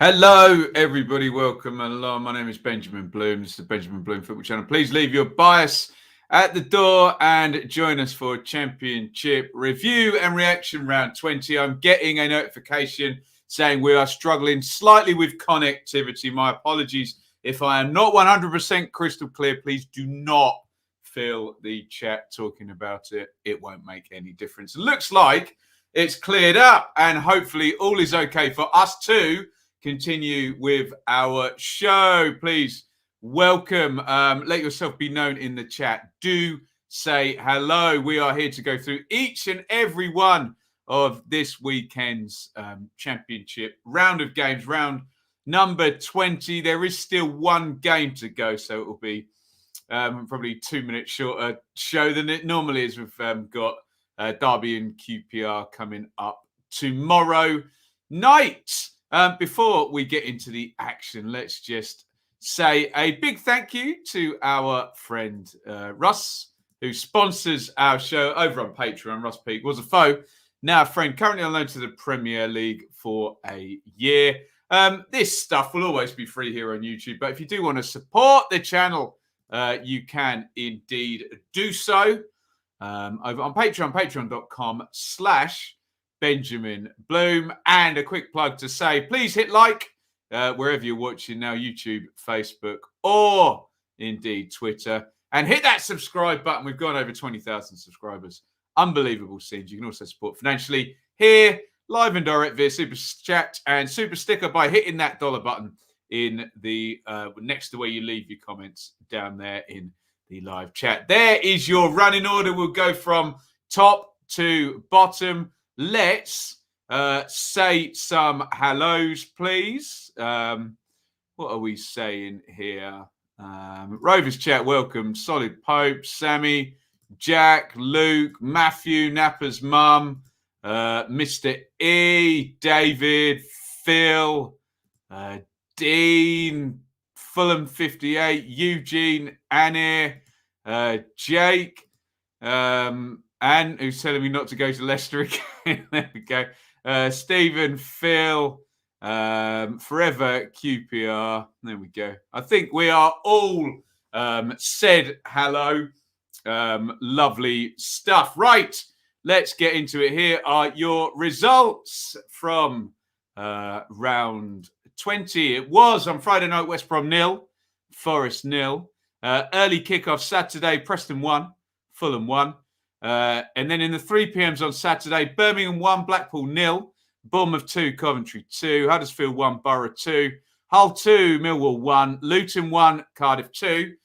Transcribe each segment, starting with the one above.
Hello, everybody. Welcome along. My name is Benjamin Bloom. This is the Benjamin Bloom Football Channel. Please leave your bias at the door and join us for Championship review and reaction round 20. I'm getting a notification saying we are struggling slightly with connectivity. My apologies if I am not 100% crystal clear. Please do not fill the chat talking about it. It won't make any difference. It looks like it's cleared up and hopefully all is okay for us to continue with our show. Please welcome. Let yourself be known in the chat. Do say hello. We are here to go through each and every one of this weekend's championship round of games, round number 20. There is still one game to go, so it will be probably 2 minutes shorter show than it normally is. We've got Derby and QPR coming up tomorrow night. Before we get into the action, let's just say a big thank you to our friend Russ, who sponsors our show over on Patreon. Russ Peake was a foe, now a friend, currently on loan to the Premier League for a year. This stuff will always be free here on YouTube, but if you do want to support the channel, you can indeed do so over on Patreon, patreon.com/Benjamin Bloom. And a quick plug to say, please hit like wherever you're watching now, YouTube, Facebook, or indeed Twitter. And hit that subscribe button. We've gone over 20,000 subscribers. Unbelievable scenes. You can also support financially here, live and direct via Super Chat and Super Sticker by hitting that dollar button in the next to where you leave your comments down there in the live chat. There is your running order. We'll go from top to bottom. Let's say some hellos, please. What are we saying here? Rovers chat, welcome. Solid Pope, Sammy, Jack, Luke, Matthew, Napper's mum, Mr. E, David, Phil, Dean, Fulham 58, Eugene, Anir, Jake, Anne, who's telling me not to go to Leicester again. There we go. Stephen, Phil, Forever, QPR. There we go. I think we are all said hello. Lovely stuff. Right, let's get into it. Here are your results from round 20. It was on Friday night, West Brom 0, Forest 0. Early kickoff Saturday, Preston 1, Fulham 1. And then in the 3 p.m.s on Saturday, Birmingham 1, Blackpool 0, Bournemouth 2, Coventry 2, Huddersfield 1, Boro 2, Hull 2, Millwall 1, Luton 1, Cardiff 2,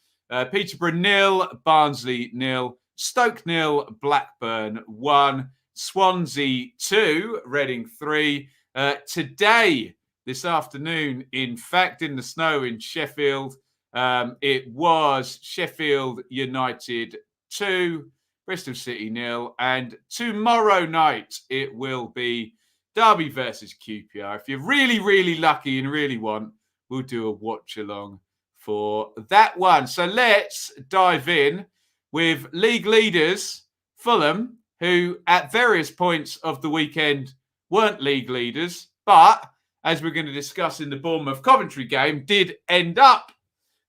Peterborough 0, Barnsley 0, Stoke 0, Blackburn 1, Swansea 2, Reading 3. Today, this afternoon, in fact, in the snow in Sheffield, it was Sheffield United 2, Bristol City 0, and tomorrow night it will be Derby versus QPR. If you're really, really lucky and really want, we'll do a watch along for that one. So let's dive in with league leaders Fulham, who at various points of the weekend weren't league leaders, but as we're going to discuss in the Bournemouth Coventry game, did end up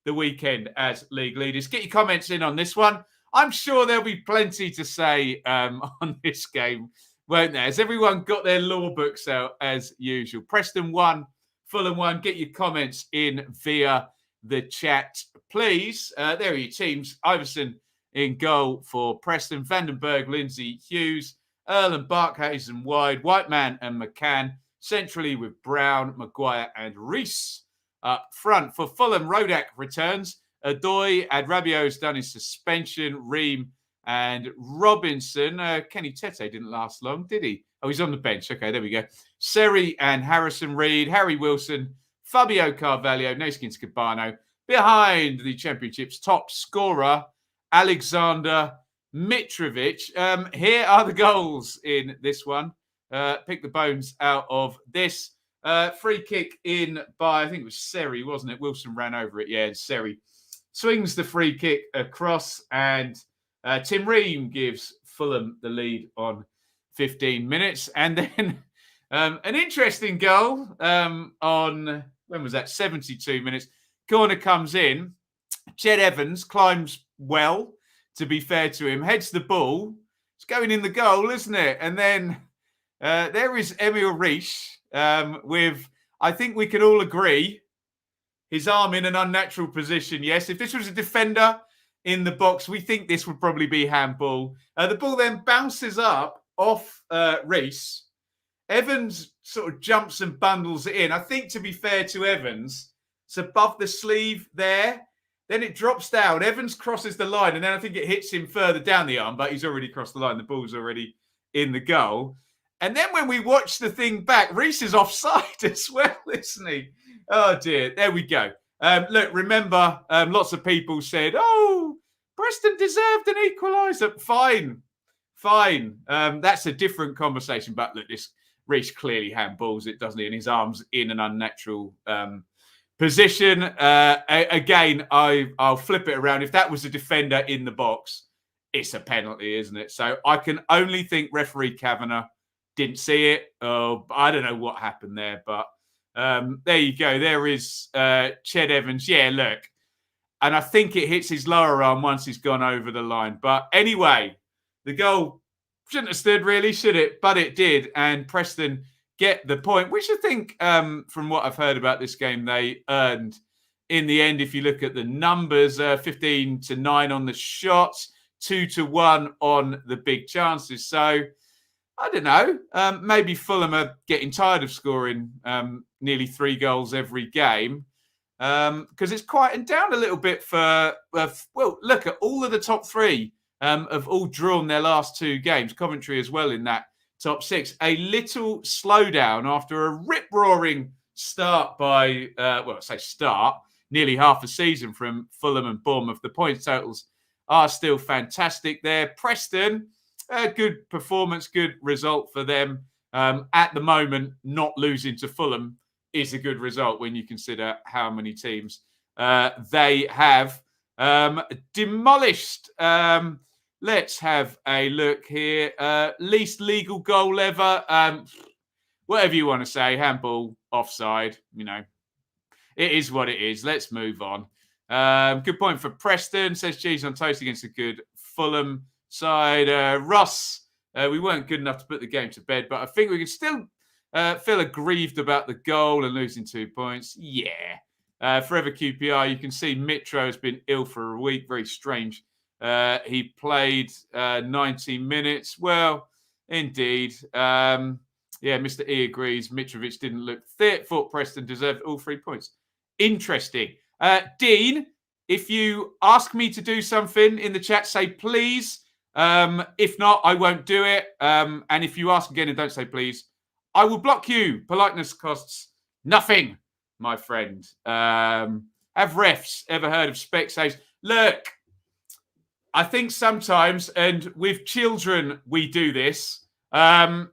the weekend as league leaders. Get your comments in on this one. I'm sure there'll be plenty to say on this game, won't there? Has everyone got their law books out as usual? Preston 1, Fulham 1. Get your comments in via the chat, please. There are your teams. Iverson in goal for Preston. Vandenberg, Lindsay, Hughes, Earl and Barkhuizen wide. Whiteman and McCann. Centrally with Brown, Maguire and Reese up front. For Fulham, Rodak returns. Adoy, Adrabio's done his suspension. Ream and Robinson. Kenny Tete didn't last long, did he? Oh, he's on the bench. Okay, there we go. Seri and Harrison Reed. Harry Wilson. Fabio Carvalho. Naskins Cabano. Behind the Championship's top scorer, Alexander Mitrovic. Here are the goals in this one. Pick the bones out of this. Free kick in by, I think it was Seri, wasn't it? Wilson ran over it. Yeah, and Seri swings the free kick across, and Tim Ream gives Fulham the lead on 15 minutes. And then An interesting goal on, when was that? 72 minutes. Corner comes in. Ched Evans climbs well, to be fair to him, heads the ball. It's going in the goal, isn't it? And then there is Emil Reich with, I think we can all agree, his arm in an unnatural position. Yes, if this was a defender in the box, we think this would probably be handball. The ball then bounces up off Reich. Evans sort of jumps and bundles it in. I think, to be fair to Evans, it's above the sleeve there. Then it drops down. Evans crosses the line, and then I think it hits him further down the arm, but he's already crossed the line. The ball's already in the goal. And then when we watch the thing back, Reece is offside as well, isn't he? Oh, dear. There we go. Look, remember, lots of people said, oh, Preston deserved an equaliser. Fine. That's a different conversation. But look, this Reece clearly handballs it, doesn't he? And his arm's in an unnatural position. Again, I'll flip it around. If that was a defender in the box, it's a penalty, isn't it? So I can only think referee Kavanagh didn't see it. Oh, I don't know what happened there, but there you go. There is Ched Evans. Yeah, look. And I think it hits his lower arm once he's gone over the line. But anyway, the goal shouldn't have stood really, should it? But it did. And Preston get the point, which I think, from what I've heard about this game, they earned in the end. If you look at the numbers, 15-9 on the shots, 2-1 on the big chances. So, I don't know. Maybe Fulham are getting tired of scoring nearly 3 goals every game, because it's quieting down a little bit for, well, look at all of the top 3 have all drawn their last 2 games. Coventry as well in that top 6. A little slowdown after a rip-roaring start by, well, I say start, nearly half a season from Fulham and Bournemouth. The points totals are still fantastic there. Preston, a good performance, good result for them. At the moment, not losing to Fulham is a good result when you consider how many teams they have demolished. Let's have a look here. Least legal goal ever. Whatever you want to say, handball, offside, it is what it is. Let's move on. Good point for Preston. Says cheese on toast against a good Fulham side. Ross, we weren't good enough to put the game to bed, but I think we can still feel aggrieved about the goal and losing 2 points. Yeah. Forever QPR, you can see Mitro has been ill for a week. Very strange. He played 90 minutes. Well, indeed. Yeah, Mr. E agrees. Mitrovic didn't look fit. Thought Preston deserved all 3 points. Interesting. Dean, if you ask me to do something in the chat, say please. If not, I won't do it. And if you ask again and don't say please, I will block you. Politeness costs nothing, my friend. Have refs ever heard of Specsavers? Look, I think sometimes, and with children, we do this. I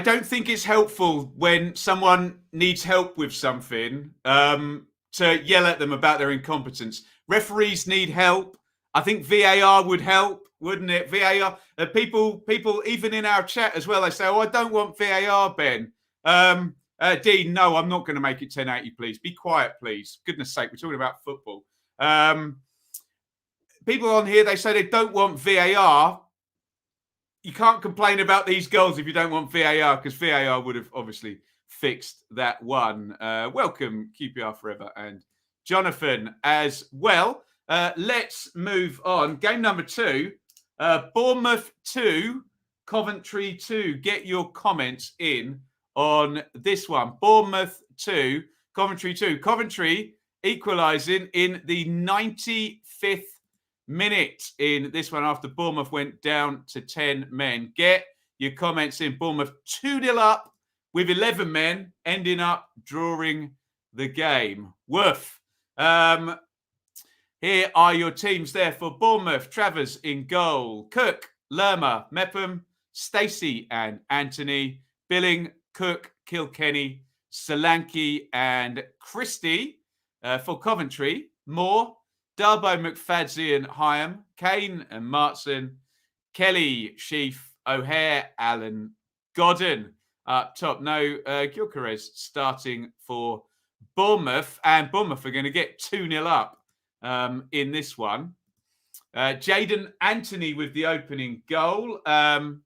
don't think it's helpful when someone needs help with something to yell at them about their incompetence. Referees need help. I think VAR would help, wouldn't it? VAR. People, even in our chat as well, they say, "Oh, I don't want VAR, Ben." Dean, no, I'm not going to make it 1080, please. Be quiet, please. Goodness sake, we're talking about football. People on here, they say they don't want VAR. You can't complain about these goals if you don't want VAR, because VAR would have obviously fixed that one. Welcome, QPR Forever, and Jonathan as well. Let's move on. Game number 2, Bournemouth 2, Coventry 2. Get your comments in on this one. Bournemouth 2, Coventry 2. Coventry equalising in the 95th minute in this one after Bournemouth went down to 10 men. Get your comments in. Bournemouth 2-0 up with 11 men, ending up drawing the game. Woof. Here are your teams there for Bournemouth. Travers in goal. Cook, Lerma, Mepham, Stacey and Anthony. Billing, Cook, Kilkenny, Solanke and Christie. For Coventry, Moore, Darbo, McFadze and Hyam, Kane and Martson, Kelly, Sheaf, O'Hare, Allen, Godden up top. No, Gyökeres starting for Bournemouth, and Bournemouth are going to get 2-0 up in this one. Jaden Anthony with the opening goal.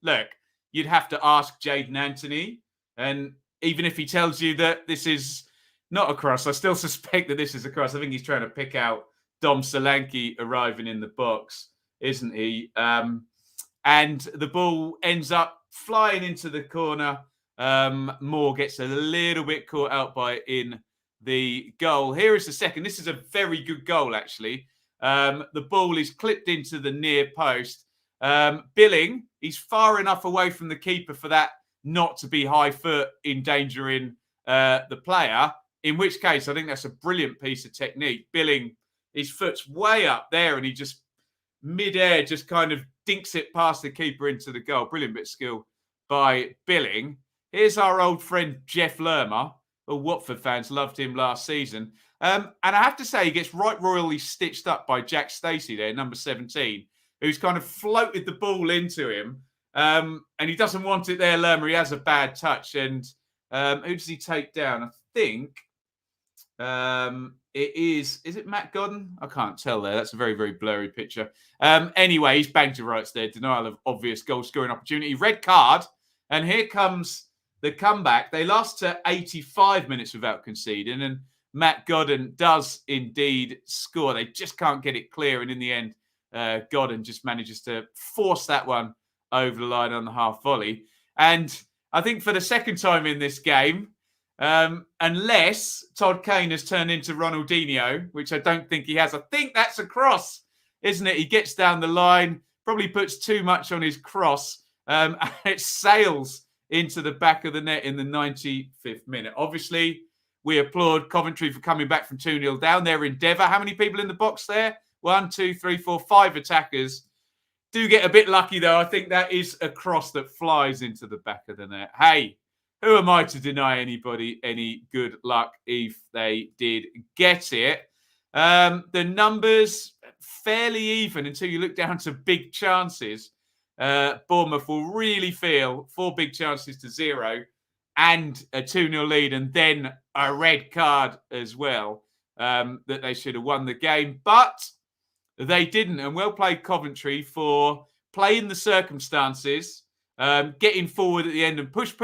Look, you'd have to ask Jaden Anthony, and even if he tells you that this is not a cross, I still suspect that this is a cross. I think he's trying to pick out Dom Solanke arriving in the box, isn't he? And the ball ends up flying into the corner. Moore gets a little bit caught out by it in the goal. Here is the second. This is a very good goal, actually. The ball is clipped into the near post. Billing, he's far enough away from the keeper for that not to be high foot endangering the player, in which case I think that's a brilliant piece of technique. Billing, his foot's way up there and he just mid-air just kind of dinks it past the keeper into the goal. Brilliant bit of skill by Billing. Here's our old friend Jeff Lerma. Well, Watford fans loved him last season. And I have to say, he gets right royally stitched up by Jack Stacey there, number 17, who's kind of floated the ball into him. And he doesn't want it there, Lerma. He has a bad touch. And who does he take down? I think it is it Matt Godden? I can't tell there. That's a very, very blurry picture. Anyway, he's banged to rights there. Denial of obvious goal-scoring opportunity. Red card. And here comes the comeback. They last to 85 minutes without conceding. And Matt Godden does indeed score. They just can't get it clear. And in the end, Godden just manages to force that one over the line on the half volley. And I think for the second time in this game, unless Todd Kane has turned into Ronaldinho, which I don't think he has, I think that's a cross, isn't it? He gets down the line, probably puts too much on his cross, and it sails into the back of the net in the 95th minute. Obviously, we applaud Coventry for coming back from 2-0 down. Their endeavour. How many people in the box there? 1, 2, 3, 4, 5 attackers. Do get a bit lucky, though. I think that is a cross that flies into the back of the net. Hey, who am I to deny anybody any good luck if they did get it? The numbers fairly even until you look down to big chances. Bournemouth will really feel 4 big chances to 0 and a 2-0 lead and then a red card as well, that they should have won the game. But they didn't. And well played Coventry for playing the circumstances, getting forward at the end and push,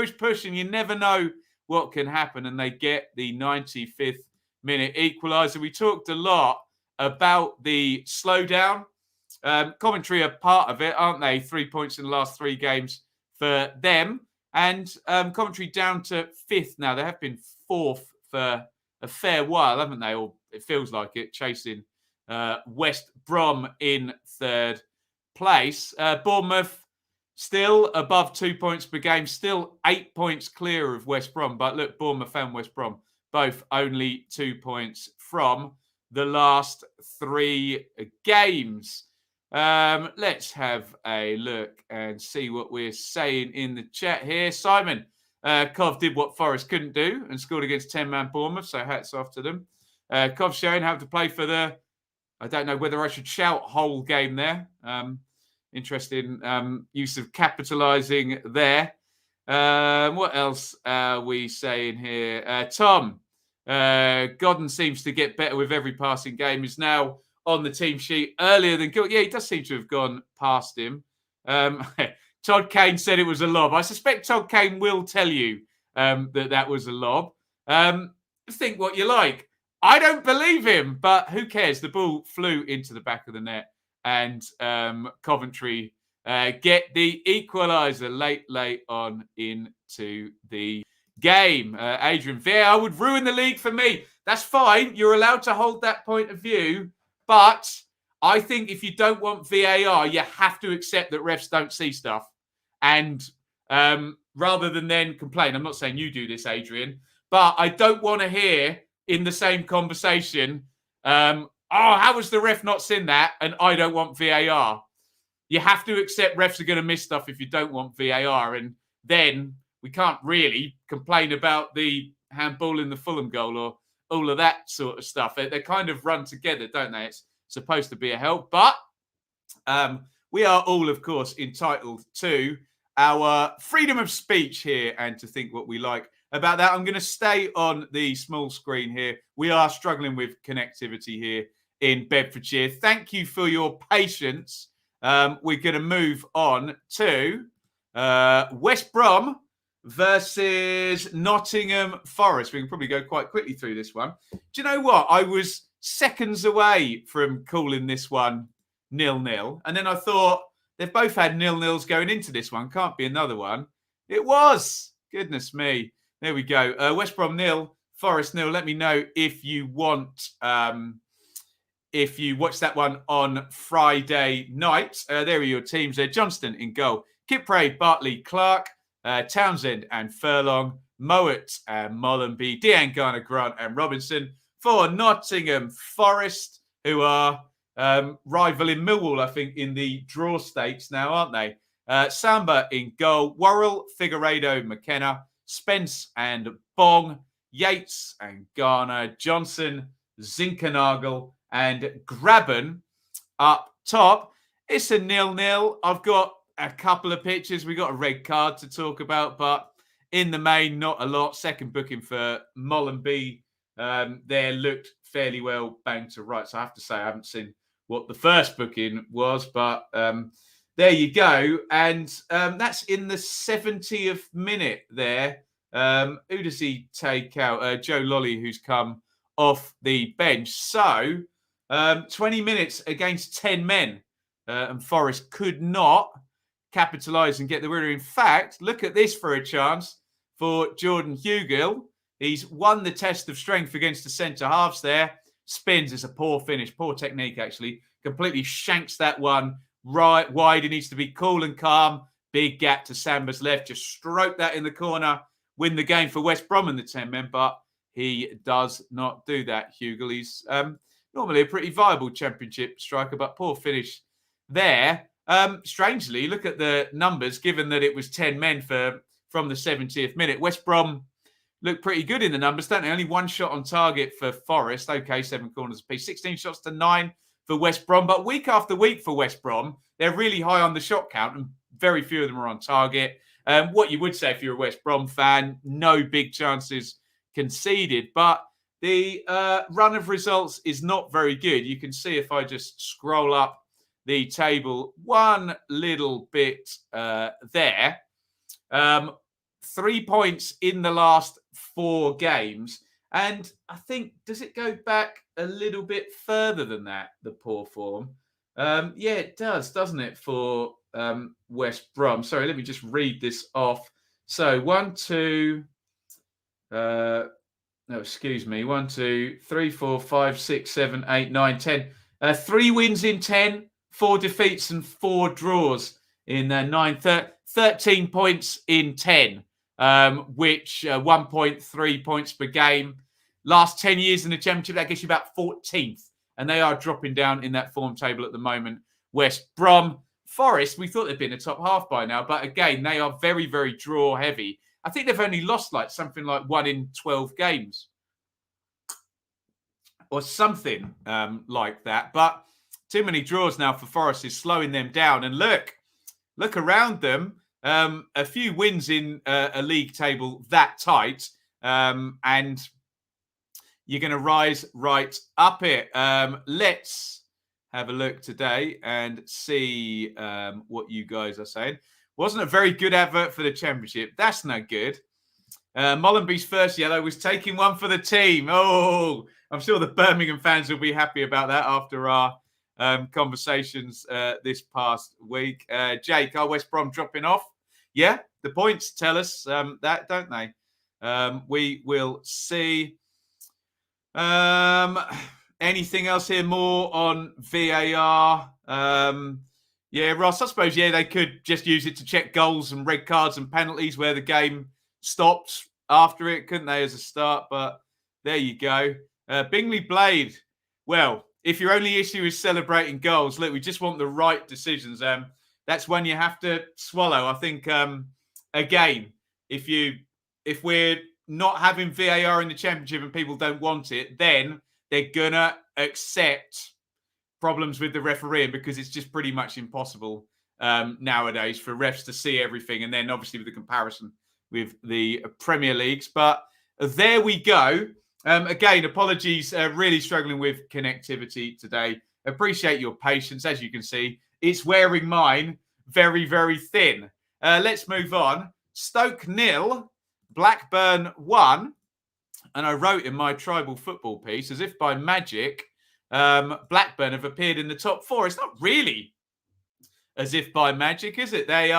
and you never know what can happen. And they get the 95th minute equaliser. We talked a lot about the slowdown. Coventry are part of it, aren't they? 3 points in the last 3 games for them. And Coventry down to 5th now. They have been 4th for a fair while, haven't they? Or it feels like it, chasing West Brom in 3rd place. Bournemouth still above 2 points per game, still 8 points clear of West Brom. But look, Bournemouth and West Brom, both only 2 points from the last 3 games. Let's have a look and see what we're saying in the chat here. Simon, Cov did what Forest couldn't do and scored against 10-man Bournemouth, so hats off to them. Cov showing how to play for the, I don't know whether I should shout whole game there. Interesting use of capitalising there. What else are we saying here? Tom, Godden seems to get better with every passing game. Is now on the team sheet earlier than Gill. Yeah, he does seem to have gone past him. Todd Kane said it was a lob. I suspect Todd Kane will tell you that was a lob. Think what you like. I don't believe him, but who cares? The ball flew into the back of the net and Coventry get the equaliser late on into the game. Adrian, VAR would ruin the league for me. That's fine. You're allowed to hold that point of view. But I think if you don't want VAR, you have to accept that refs don't see stuff. And rather than then complain, I'm not saying you do this, Adrian, but I don't want to hear in the same conversation, oh, how has the ref not seen that? And I don't want VAR. You have to accept refs are going to miss stuff if you don't want VAR. And then we can't really complain about the handball in the Fulham goal or all of that sort of stuff. They kind of run together, don't they? It's supposed to be a help. But we are all, of course, entitled to our freedom of speech here and to think what we like about that. I'm going to stay on the small screen here. We are struggling with connectivity here in Bedfordshire. Thank you for your patience. We're going to move on to West Brom versus Nottingham Forest. We can probably go quite quickly through this one. Do you know what? I was seconds away from calling this one 0-0. And then I thought, they've both had 0-0s going into this one. Can't be another one. It was. Goodness me. There we go. West Brom 0, Forest 0. Let me know if you want, if you watch that one on Friday night. There are your teams there. Johnston in goal. Kipre, Bartley, Clark, Townsend and Furlong, Mowat and Mollenby, Dean Garner, Grant and Robinson. For Nottingham Forest, who are rivaling Millwall, I think, in the draw stakes now, aren't they? Samba in goal, Worrell, Figueiredo, McKenna, Spence and Bong, Yates and Garner, Johnson, Zinkernagel and Graben up top. It's a 0-0. I've got a couple of pictures. We got a red card to talk about, but in the main, not a lot. Second booking for Mollenby there looked fairly well banged to rights. So I have to say I haven't seen what the first booking was, but there you go. And that's in the 70th minute there. Who does he take out? Joe Lolly, who's come off the bench. So 20 minutes against 10 men. And Forest could not capitalise and get the winner. In fact, look at this for a chance for Jordan Hugill. He's won the test of strength against the centre halves there. Spins. It's a poor finish, poor technique actually. Completely shanks that one right wide. He needs to be cool and calm. Big gap to Samba's left. Just stroke that in the corner. Win the game for West Brom and the 10 men, but he does not do that, Hugill. He's normally a pretty viable championship striker, but poor finish there. Strangely, look at the numbers, given that it was 10 men from the 70th minute. West Brom look pretty good in the numbers, don't they? Only one shot on target for Forest. Okay, 7 corners apiece. 16 shots to 9 for West Brom. But week after week for West Brom, they're really high on the shot count and very few of them are on target. What you would say if you're a West Brom fan, no big chances conceded. But the run of results is not very good. You can see if I just scroll up the table one little bit there. 3 points in the last 4 games. And I think, does it go back a little bit further than that, the poor form? Yeah, it does, doesn't it, for West Brom? Sorry, let me just read this off. So 1, 2, no, excuse me, 1, 2, 3, 4, 5, 6, 7, 8, 9, 10. 3 wins in 10, 4 defeats and 4 draws in 9, 13 points in 10, which 1.3 points per game. Last 10 years in the Championship, that gets you about 14th. And they are dropping down in that form table at the moment. West Brom. Forest, we thought they'd been in the top half by now. But again, they are very, very draw heavy. I think they've only lost something like 1 in 12 games. Or something like that. But too many draws now for Forest is slowing them down. And look around them. A few wins in a league table that tight. And you're going to rise right up it. Let's have a look today and see what you guys are saying. Wasn't a very good advert for the Championship. That's no good. Mollenby's first yellow was taking one for the team. Oh, I'm sure the Birmingham fans will be happy about that after our conversations this past week. Jake, are West Brom dropping off? Yeah, the points tell us that, don't they? We will see. Anything else here more on VAR? Yeah, Ross, I suppose, yeah, they could just use it to check goals and red cards and penalties where the game stops after it, couldn't they, as a start? But there you go. Bingley Blade. Well, if your only issue is celebrating goals, look, we just want the right decisions. That's when you have to swallow. I think, again, if we're not having VAR in the Championship and people don't want it, then they're going to accept problems with the refereeing because it's just pretty much impossible nowadays for refs to see everything. And then obviously with the comparison with the Premier Leagues. But there we go. Again, apologies, really struggling with connectivity today. Appreciate your patience. As you can see, it's wearing mine very, very thin. Let's move on. Stoke 0, Blackburn 1. And I wrote in my tribal football piece, as if by magic, Blackburn have appeared in the top 4. It's not really as if by magic, is it? They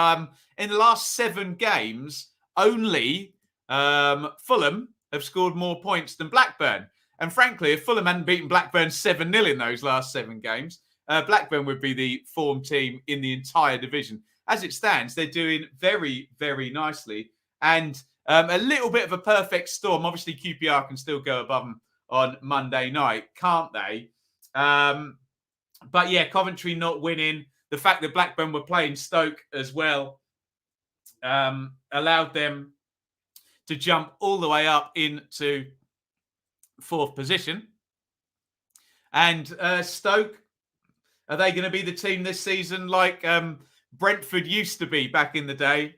in the last 7 games, only Fulham have scored more points than Blackburn. And frankly, if Fulham hadn't beaten Blackburn 7-0 in those last 7 games, Blackburn would be the form team in the entire division. As it stands, they're doing very, very nicely. And a little bit of a perfect storm. Obviously, QPR can still go above them on Monday night, can't they? But yeah, Coventry not winning. The fact that Blackburn were playing Stoke as well allowed them to jump all the way up into 4th position. And Stoke, are they going to be the team this season like Brentford used to be back in the day?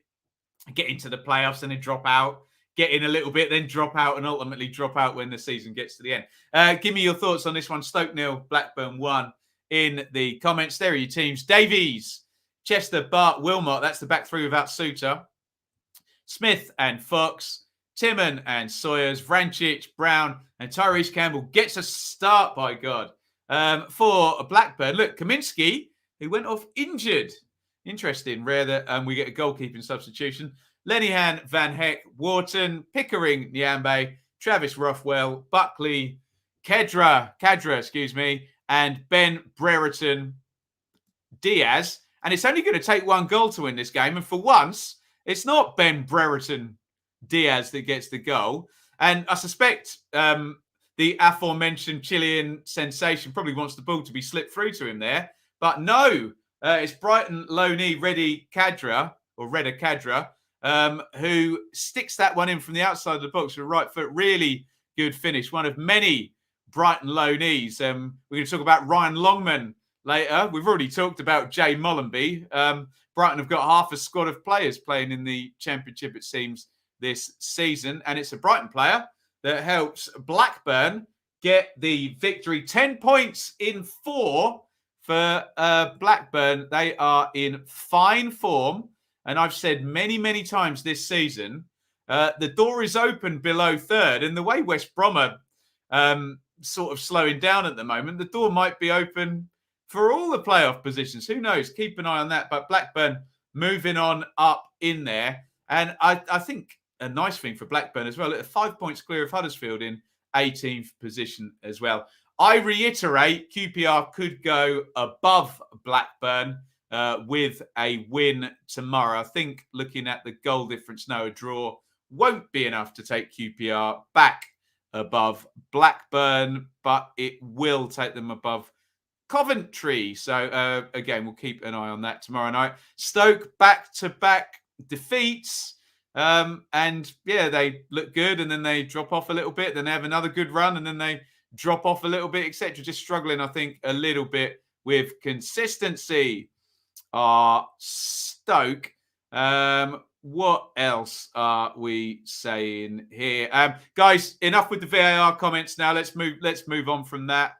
Get into the playoffs and then drop out, get in a little bit, then drop out and ultimately drop out when the season gets to the end. Give me your thoughts on this one. Stoke 0, Blackburn 1 in the comments. There are your teams. Davies, Chester, Bart, Wilmot. That's the back 3 without Suter. Smith and Fox, Timon and Sawyers, Vrancic, Brown and Tyrese Campbell gets a start, by God. For Blackburn, look, Kaminski, who went off injured. Interesting, rare that we get a goalkeeping substitution. Lenihan, Van Heck, Wharton, Pickering, Nyambe, Travis Rothwell, Buckley, Kadra, and Ben Brereton Diaz. And it's only going to take 1 goal to win this game. And for once, it's not Ben Brereton Diaz that gets the goal. And I suspect the aforementioned Chilean sensation probably wants the ball to be slipped through to him there. But no, it's Brighton loanee Reda Kadra, who sticks that one in from the outside of the box with right foot. Really good finish. One of many Brighton loanees. We're going to talk about Ryan Longman later. We've already talked about Jay Mollenby. Brighton have got half a squad of players playing in the Championship, it seems, this season. And it's a Brighton player that helps Blackburn get the victory. 10 points in 4 for Blackburn. They are in fine form. And I've said many, many times this season, the door is open below 3rd. And the way West Brom are sort of slowing down at the moment, the door might be open for all the playoff positions. Who knows? Keep an eye on that. But Blackburn moving on up in there. And I think a nice thing for Blackburn as well, 5 points clear of Huddersfield in 18th position as well. I reiterate, QPR could go above Blackburn with a win tomorrow. I think looking at the goal difference, no, a draw won't be enough to take QPR back above Blackburn, but it will take them above Coventry. So, again, we'll keep an eye on that tomorrow night. Stoke back-to-back defeats. And, yeah, they look good, and then they drop off a little bit. Then they have another good run, and then they drop off a little bit, etc. Just struggling, I think, a little bit with consistency. Stoke. What else are we saying here? Guys, enough with the VAR comments now. Let's move on from that.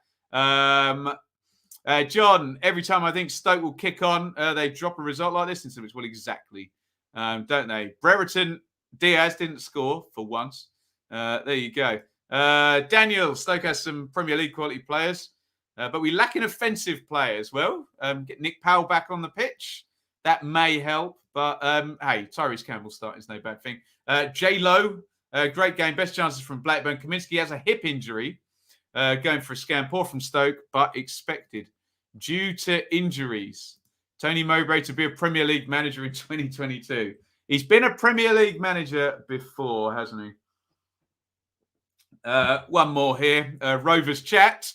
John, every time I think Stoke will kick on, they drop a result like this. And so it's well, exactly, don't they? Brereton Diaz didn't score for once. There you go. Daniel, Stoke has some Premier League quality players, but we lack an offensive player as well. Get Nick Powell back on the pitch. That may help. But, hey, Tyrese Campbell starting is no bad thing. J. Lowe, great game. Best chances from Blackburn. Kaminski has a hip injury. Going for a scan. Poor from Stoke, but expected. Due to injuries. Tony Mowbray to be a Premier League manager in 2022. He's been a Premier League manager before, hasn't he? One more here. Rovers chat.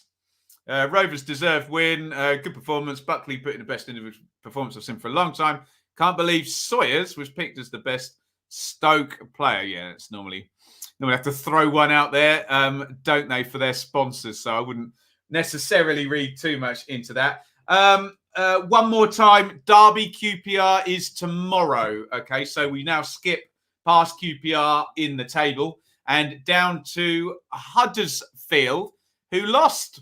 Rovers deserved win. Good performance. Buckley put in the best individual performance I've seen for a long time. Can't believe Sawyers was picked as the best Stoke player. Yeah, it's normally have to throw one out there, don't they, for their sponsors? So I wouldn't necessarily read too much into that. one more time, Derby QPR is tomorrow. Okay, so we now skip past QPR in the table and down to Huddersfield, who lost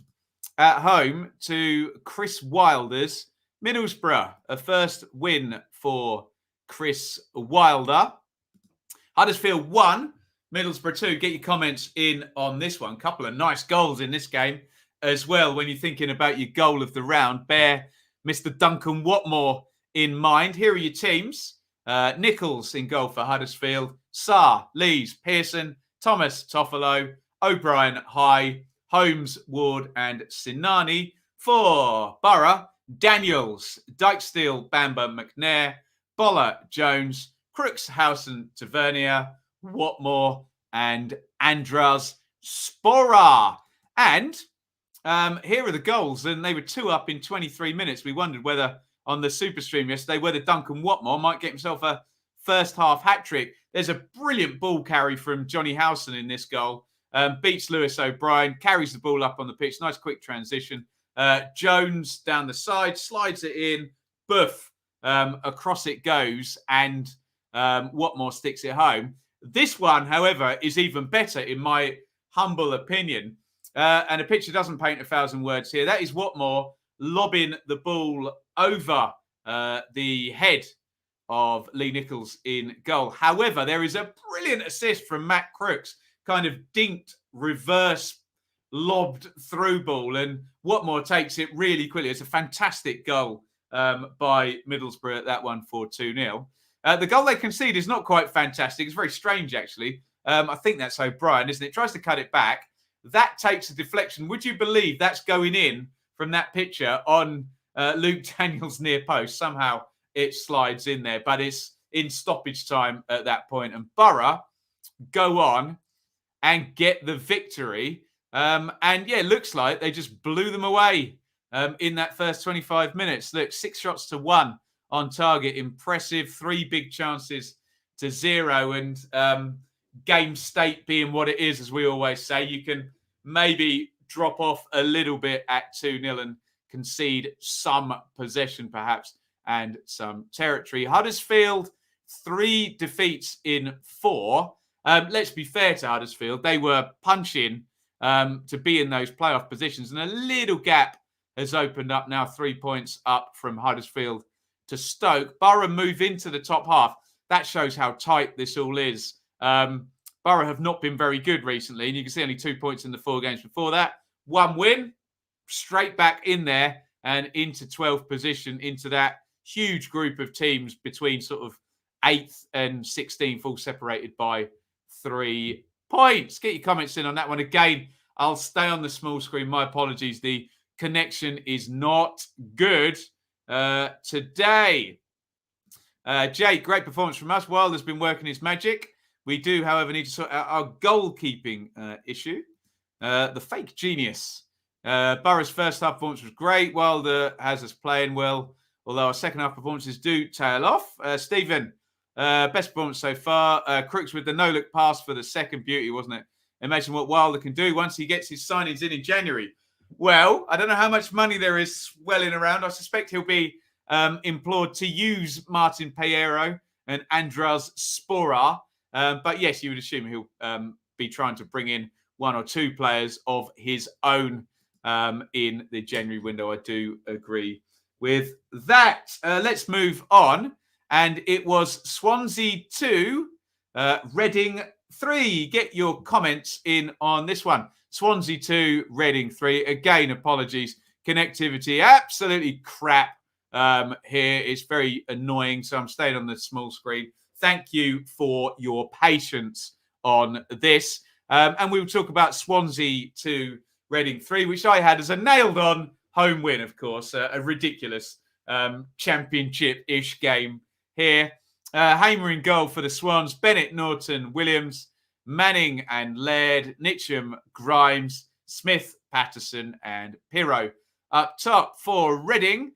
at home to Chris Wilder's Middlesbrough. A first win for Chris Wilder. Huddersfield 1, Middlesbrough 2. Get your comments in on this one. Couple of nice goals in this game as well. When you're thinking about your goal of the round, bear Mr. Duncan Watmore in mind. Here are your teams. Nichols in goal for Huddersfield. Sarr, Lees, Pearson, Thomas, Toffolo, O'Brien, High, Holmes, Ward and Sinani. For Boro, Daniels, Dykesteel, Bamba, McNair, Boller, Jones, Crooks, Howson, Tavernier, Watmore and Andras Spora. And here are the goals, and they were 2 up in 23 minutes. We wondered whether on the Super Stream yesterday, whether Duncan Watmore might get himself a first half hat-trick. There's a brilliant ball carry from Johnny Howson in this goal. Beats Lewis O'Brien, carries the ball up on the pitch. Nice quick transition. Jones down the side, slides it in, boof, across it goes, and Watmore sticks it home. This one, however, is even better in my humble opinion. And a picture doesn't paint 1,000 words here. That is Watmore lobbing the ball over the head of Lee Nichols in goal. However, there is a brilliant assist from Matt Crooks, kind of dinked, reverse, lobbed through ball, and Watmore takes it really quickly. It's a fantastic goal by Middlesbrough at that one for 2-0. The goal they concede is not quite fantastic. It's very strange, actually. I think that's O'Brien, isn't it? Tries to cut it back. That takes a deflection. Would you believe that's going in from that picture on Luke Daniels' near post? Somehow it slides in there, but it's in stoppage time at that point. And Boro go on and get the victory. And yeah, it looks like they just blew them away in that first 25 minutes. Look, 6 shots to 1 on target. Impressive. 3 big chances to 0. And game state being what it is, as we always say, you can maybe drop off a little bit at 2-0 and concede some possession perhaps and some territory. Huddersfield, 3 defeats in 4. Let's be fair to Huddersfield. They were punching to be in those playoff positions, and a little gap has opened up now, 3 points up from Huddersfield to Stoke. Boro move into the top half. That shows how tight this all is. Boro have not been very good recently, and you can see only 2 points in the 4 games before that. 1 win, straight back in there and into 12th position, into that huge group of teams between sort of 8th and 16th, all separated by 3 points. Get your comments in on that one. Again, I'll stay on the small screen. My apologies. The connection is not good today. Jake, great performance from us. Wilder's been working his magic. We do, however, need to sort out our goalkeeping issue. The fake genius. Boro's first half performance was great. Wilder has us playing well, although our second half performances do tail off. Stephen, best performance so far. Crooks with the no-look pass for the second beauty, wasn't it? Imagine what Wilder can do once he gets his signings in January. Well, I don't know how much money there is swelling around. I suspect he'll be implored to use Martin Pereiro and Andras Spora. But yes, you would assume he'll be trying to bring in 1 or 2 players of his own in the January window. I do agree with that. Let's move on. And it was Swansea 2, Reading 3. Get your comments in on this one. Swansea 2, Reading 3. Again, apologies. Connectivity absolutely crap here. It's very annoying, so I'm staying on the small screen. Thank you for your patience on this. And we will talk about Swansea 2, Reading 3, which I had as a nailed-on home win, of course. A ridiculous championship-ish game here. Hamer in goal for the Swans. Bennett, Norton, Williams, Manning and Laird, Nitcham, Grimes, Smith, Patterson and Pirro. Up top for Reading,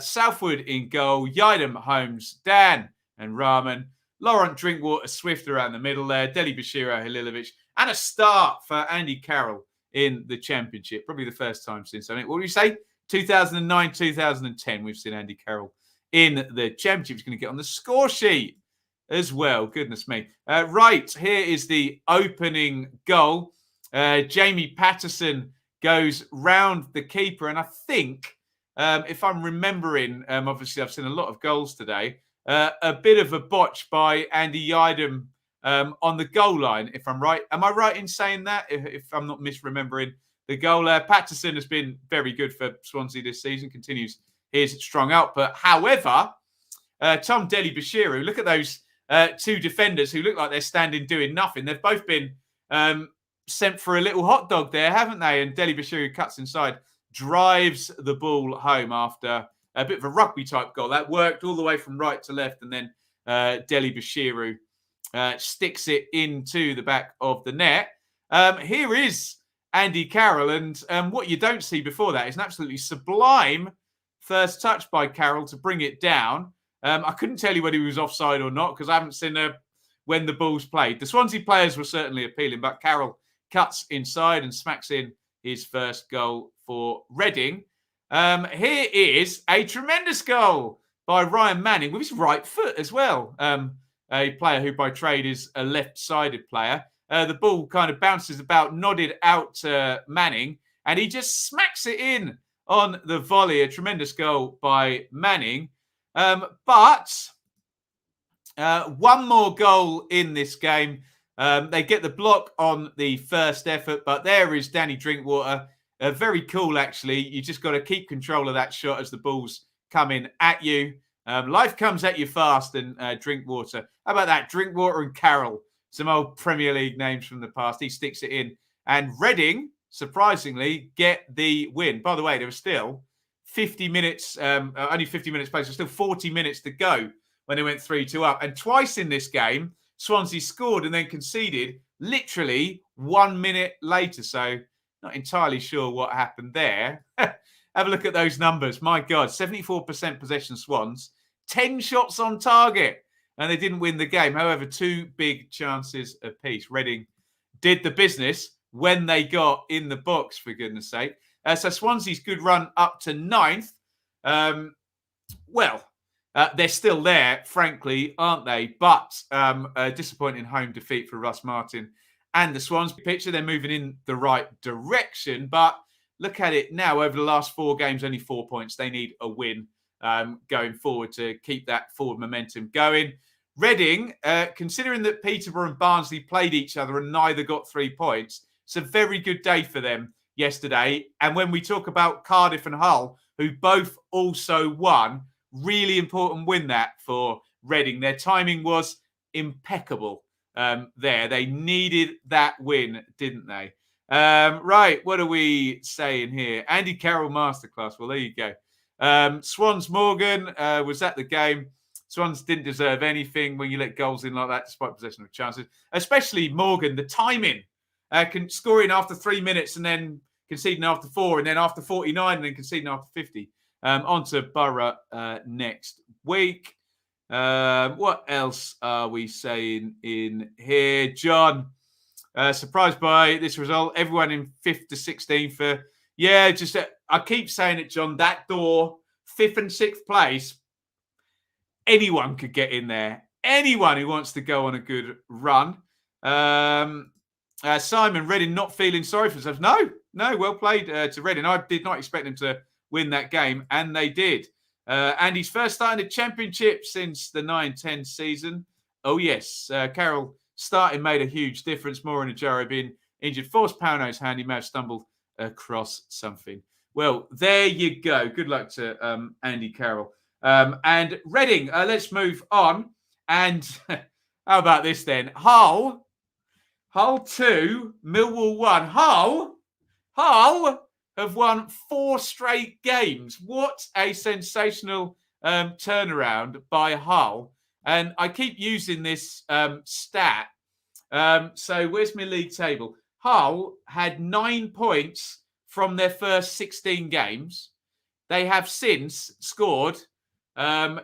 Southwood in goal, Yidam, Holmes, Dan and Rahman. Laurent Drinkwater, Swift around the middle there. Deli Bashiro, Halilovic. And a start for Andy Carroll in the Championship. Probably the first time since, I think. What do you say? 2009, 2010, we've seen Andy Carroll in the Championship. He's going to get on the score sheet as well. Goodness me. Right, here is the opening goal. Jamie Patterson goes round the keeper. And I think, if I'm remembering, obviously I've seen a lot of goals today, a bit of a botch by Andy Yidam on the goal line, if I'm right. Am I right in saying that, if I'm not misremembering the goal? Patterson has been very good for Swansea this season, continues his strong output. However, Tom Dele-Bashiru, look at those two defenders who look like they're standing doing nothing. They've both been sent for a little hot dog there, haven't they? And Dele-Bashiru cuts inside, drives the ball home after a bit of a rugby type goal. That worked all the way from right to left, and then Dele-Bashiru sticks it into the back of the net. Here is Andy Carroll, and what you don't see before that is an absolutely sublime first touch by Carroll to bring it down. I couldn't tell you whether he was offside or not because I haven't seen when the ball's played. The Swansea players were certainly appealing, but Carroll cuts inside and smacks in his first goal for Reading. Here is a tremendous goal by Ryan Manning with his right foot as well. A player who by trade is a left-sided player. The ball kind of bounces about, nodded out to Manning, and he just smacks it in on the volley. A tremendous goal by Manning. But one more goal in this game. They get the block on the first effort, but there is Danny Drinkwater. Very cool, actually. You just got to keep control of that shot as the ball's coming at you. Life comes at you fast, and Drinkwater. How about that? Drinkwater and Carroll. Some old Premier League names from the past. He sticks it in. And Reading, surprisingly, get the win. By the way, there was still 50 minutes, only 50 minutes played, so still 40 minutes to go when they went 3-2 up. And twice in this game, Swansea scored and then conceded literally 1 minute later. So not entirely sure what happened there. Have a look at those numbers. My God, 74% possession Swans, 10 shots on target. And they didn't win the game. However, 2 big chances apiece. Reading did the business when they got in the box, for goodness sake. So Swansea's good run up to 9th. They're still there, frankly, aren't they? But a disappointing home defeat for Russ Martin and the Swans. Picture, they're moving in the right direction. But look at it now. Over the last 4 games, only 4 points. They need a win going forward to keep that forward momentum going. Reading, considering that Peterborough and Barnsley played each other and neither got 3 points, it's a very good day for them yesterday. And when we talk about Cardiff and Hull, who both also won, really important win that for Reading. Their timing was impeccable there. They needed that win, didn't they? Right, what are we saying here? Andy Carroll masterclass. Well, there you go. Swans Morgan was at the game. Swans didn't deserve anything when you let goals in like that, despite possession of chances. Especially Morgan, the timing. Scoring after 3 minutes and then conceding after 4, and then after 49 and then conceding after 50. On to Boro next week. What else are we saying in here? John, surprised by this result. Everyone in 5th to 16th for... Yeah, just I keep saying it, John. That door, 5th and 6th place, anyone could get in there. Anyone who wants to go on a good run. Simon, Reading not feeling sorry for themselves. No, well played to Reading. I did not expect them to win that game, and they did. And he's first start in the Championship since the 9-10 season. Oh, yes. Carroll starting made a huge difference. More in a Jaro being injured. Forced Pauno's hand. He may have stumbled across something. Well, there you go. Good luck to Andy Carroll. And Reading, let's move on. And how about this then? Hull 2, Millwall 1. Hull have won 4 straight games. What a sensational turnaround by Hull. And I keep using this stat. So where's my league table? Hull had 9 points from their first 16 games. They have since scored 12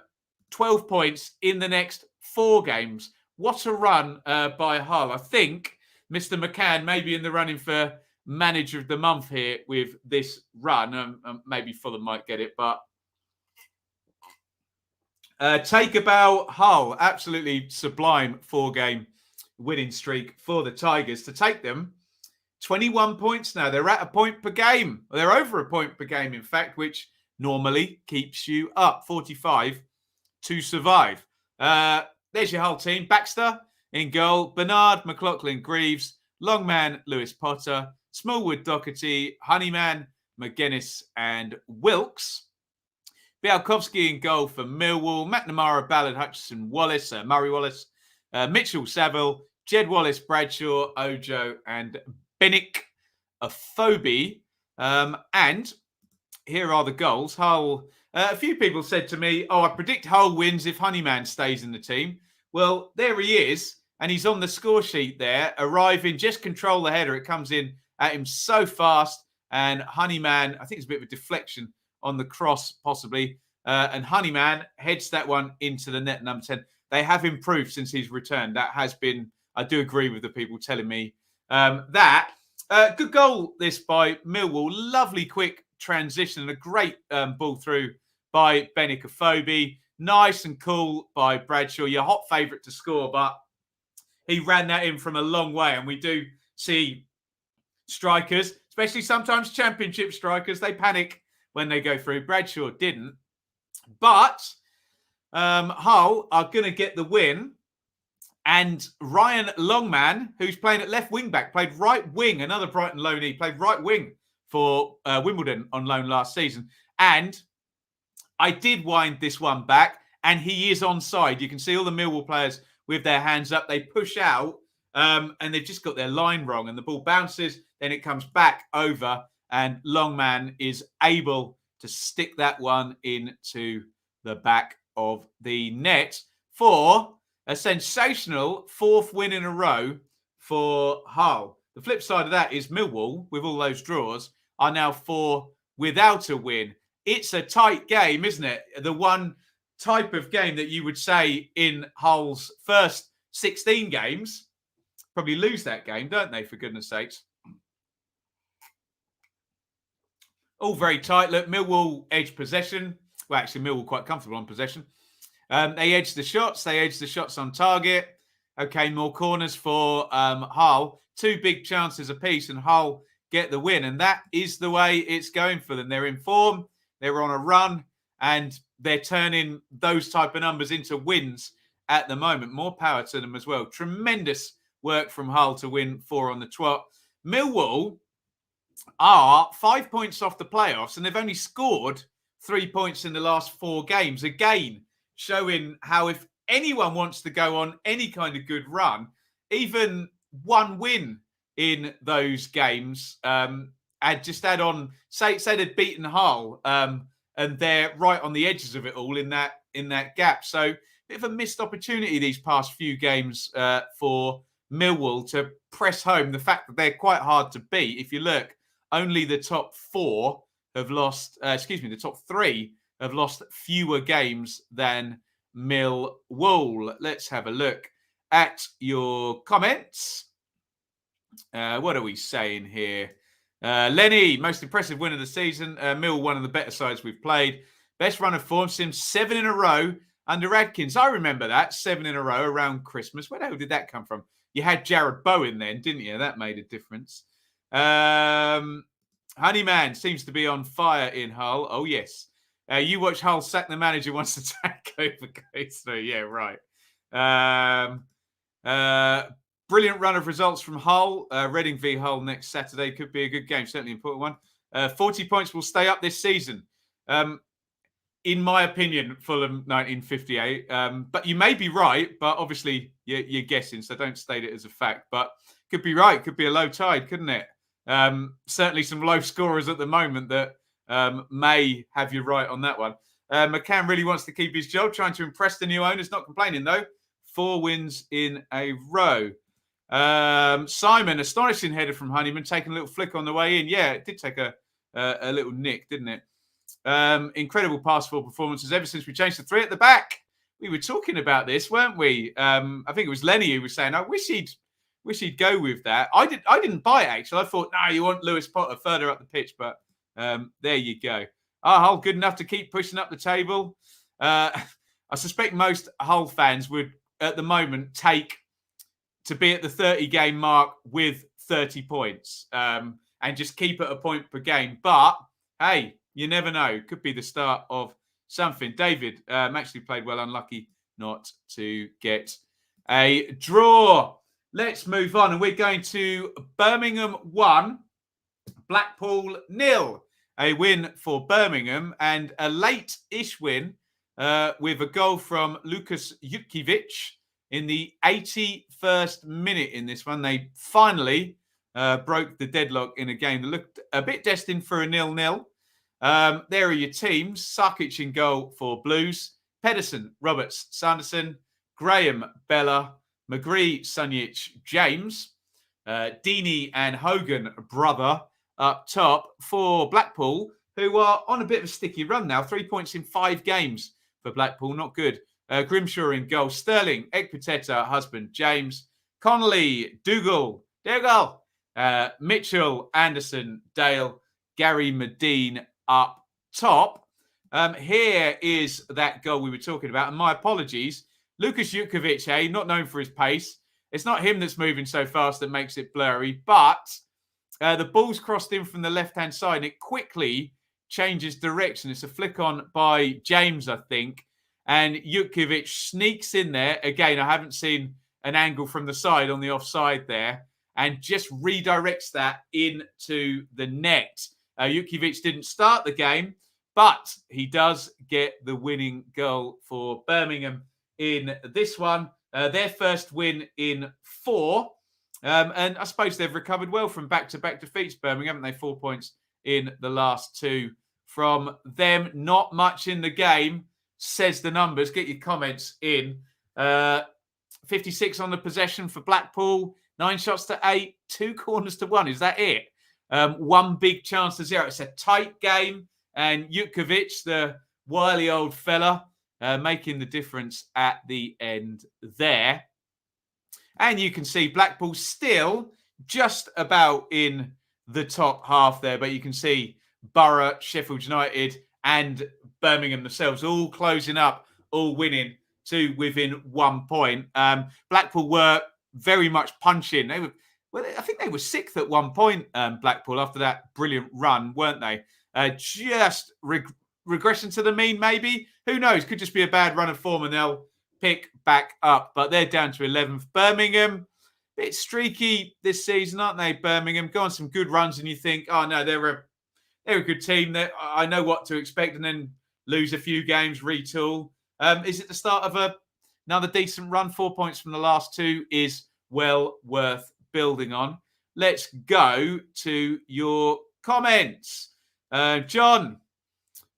points in the next 4 games. What a run by Hull. I think Mr. McCann may be in the running for manager of the month here with this run. Maybe Fulham might get it, but take about Hull. Absolutely sublime 4-game winning streak for the Tigers to take them 21 points now. They're at a point per game. They're over a point per game, in fact, which normally keeps you up. 45 to survive. There's your whole team. Baxter in goal. Bernard, McLaughlin, Greaves, Longman, Lewis Potter, Smallwood, Doherty, Honeyman, McGuinness, and Wilkes. Bialkowski in goal for Millwall. McNamara, Ballard, Hutchison, Wallace, Murray Wallace, Mitchell, Saville, Jed Wallace, Bradshaw, Ojo, and Binnick, Afobe. And here are the goals. Hull. A few people said to me, I predict Hull wins if Honeyman stays in the team. Well, there he is. And he's on the score sheet there, arriving, just control the header. It comes in at him so fast. And Honeyman, I think it's a bit of a deflection on the cross, possibly. And Honeyman heads that one into the net, number 10. They have improved since he's returned. That has been, I do agree with the people telling me that. Good goal, this by Millwall. Lovely quick transition and a great ball through by Benik Afobe. Nice and cool by Bradshaw. Your hot favourite to score, but he ran that in from a long way. And we do see strikers, especially sometimes championship strikers, they panic when they go through. Bradshaw didn't. But Hull are going to get the win. And Ryan Longman, who's playing at left wing back, played right wing, another Brighton loanee, played right wing for Wimbledon on loan last season. And I did wind this one back, and he is onside. You can see all the Millwall players with their hands up. They push out, and they've just got their line wrong. And the ball bounces, then it comes back over, and Longman is able to stick that one into the back of the net for a sensational 4th win in a row for Hull. The flip side of that is Millwall, with all those draws, are now 4 without a win. It's a tight game, isn't it? The one type of game that you would say in Hull's first 16 games, probably lose that game, don't they, for goodness sakes? All very tight. Look, Millwall edge possession. Well, actually, Millwall quite comfortable on possession. They edge the shots. They edge the shots on target. Okay, more corners for Hull. 2 big chances apiece, and Hull get the win. And that is the way it's going for them. They're in form. They're on a run, and they're turning those type of numbers into wins at the moment. More power to them as well. Tremendous work from Hull to win 4 on the trot. Millwall are 5 points off the playoffs, and they've only scored 3 points in the last 4 games. Again, showing how if anyone wants to go on any kind of good run, even 1 win in those games, I'd just add on, say they'd beaten Hull, and they're right on the edges of it all in that gap. So, bit of a missed opportunity these past few games for Millwall to press home the fact that they're quite hard to beat. If you look, only the top 4 have lost, the top 3 have lost fewer games than Millwall. Let's have a look at your comments. What are we saying here? Lenny, most impressive win of the season. Mill, one of the better sides we've played. Best run of form since 7 in a row under Adkins. I remember that, 7 in a row around Christmas. Where the hell did that come from? You had Jared Bowen then, didn't you? That made a difference. Honeyman seems to be on fire in Hull. Oh, yes. You watch Hull sack the manager once the takeover goes through. Yeah, right. Brilliant run of results from Hull. Reading v Hull next Saturday could be a good game. Certainly an important one. 40 points will stay up this season. In my opinion, Fulham 1958. But you may be right, but obviously you're guessing, so don't state it as a fact. But could be right. Could be a low tide, couldn't it? Certainly some low scorers at the moment that may have you right on that one. McCann really wants to keep his job, trying to impress the new owners. Not complaining, though. 4 wins in a row. Simon, astonishing header from Honeyman, taking a little flick on the way in. Yeah, it did take a little nick, didn't it? Incredible pass for performances ever since we changed to 3 at the back. We were talking about this, weren't we? I think it was Lenny who was saying, I wish he'd wish he'd go with that. I didn't buy it, actually. I thought, no, you want Lewis Potter further up the pitch, but there you go. Hull good enough to keep pushing up the table. I suspect most Hull fans would, at the moment, take to be at the 30-game mark with 30 points and just keep it a point per game. But, hey, you never know. Could be the start of something. David actually played well, unlucky not to get a draw. Let's move on. And we're going to Birmingham 1, Blackpool 0. A win for Birmingham and a late-ish win with a goal from Lukas Jutkiewicz in the 81st minute in this one. They finally broke the deadlock in a game that looked a bit destined for a 0-0. There are your teams. Sarkic in goal for Blues. Pedersen, Roberts, Sanderson, Graham, Bella, McGree, Sunjic, James, Deeney and Hogan, brother, up top for Blackpool, who are on a bit of a sticky run now. 3 points in 5 games for Blackpool. Not good. Grimshaw in goal. Sterling, Ekpiteta, husband, James, Connolly, Dougal, Mitchell, Anderson, Dale, Gary Medine up top. Here is that goal we were talking about. And my apologies. Lukas Jutkiewicz, not known for his pace. It's not him that's moving so fast that makes it blurry, but the ball's crossed in from the left-hand side and it quickly changes direction. It's a flick on by James, I think. And Jutkiewicz sneaks in there. Again, I haven't seen an angle from the side on the offside there. And just redirects that into the net. Jutkiewicz didn't start the game, but he does get the winning goal for Birmingham in this one. Their first win in 4. And I suppose they've recovered well from back-to-back defeats, Birmingham, haven't they? 4 points in the last 2 from them. Not much in the game, says the numbers. Get your comments in. 56 on the possession for Blackpool. 9 shots to 8. 2 corners to 1. Is that it? 1 big chance to 0. It's a tight game. And Jutkiewicz, the wily old fella, making the difference at the end there. And you can see Blackpool still just about in the top half there. But you can see Boro, Sheffield United and Birmingham themselves all closing up, all winning to within 1 point. Blackpool were very much punching. I think they were 6th at 1 point, Blackpool, after that brilliant run, weren't they? Just regression to the mean, maybe. Who knows? Could just be a bad run of form and they'll pick back up. But they're down to 11th. Birmingham, a bit streaky this season, aren't they, Birmingham? Go on some good runs and you think, oh, no, they're a good team. I know what to expect, and then lose a few games, retool. Is it the start of another decent run? 4 points from the last 2 is well worth building on. Let's go to your comments. John,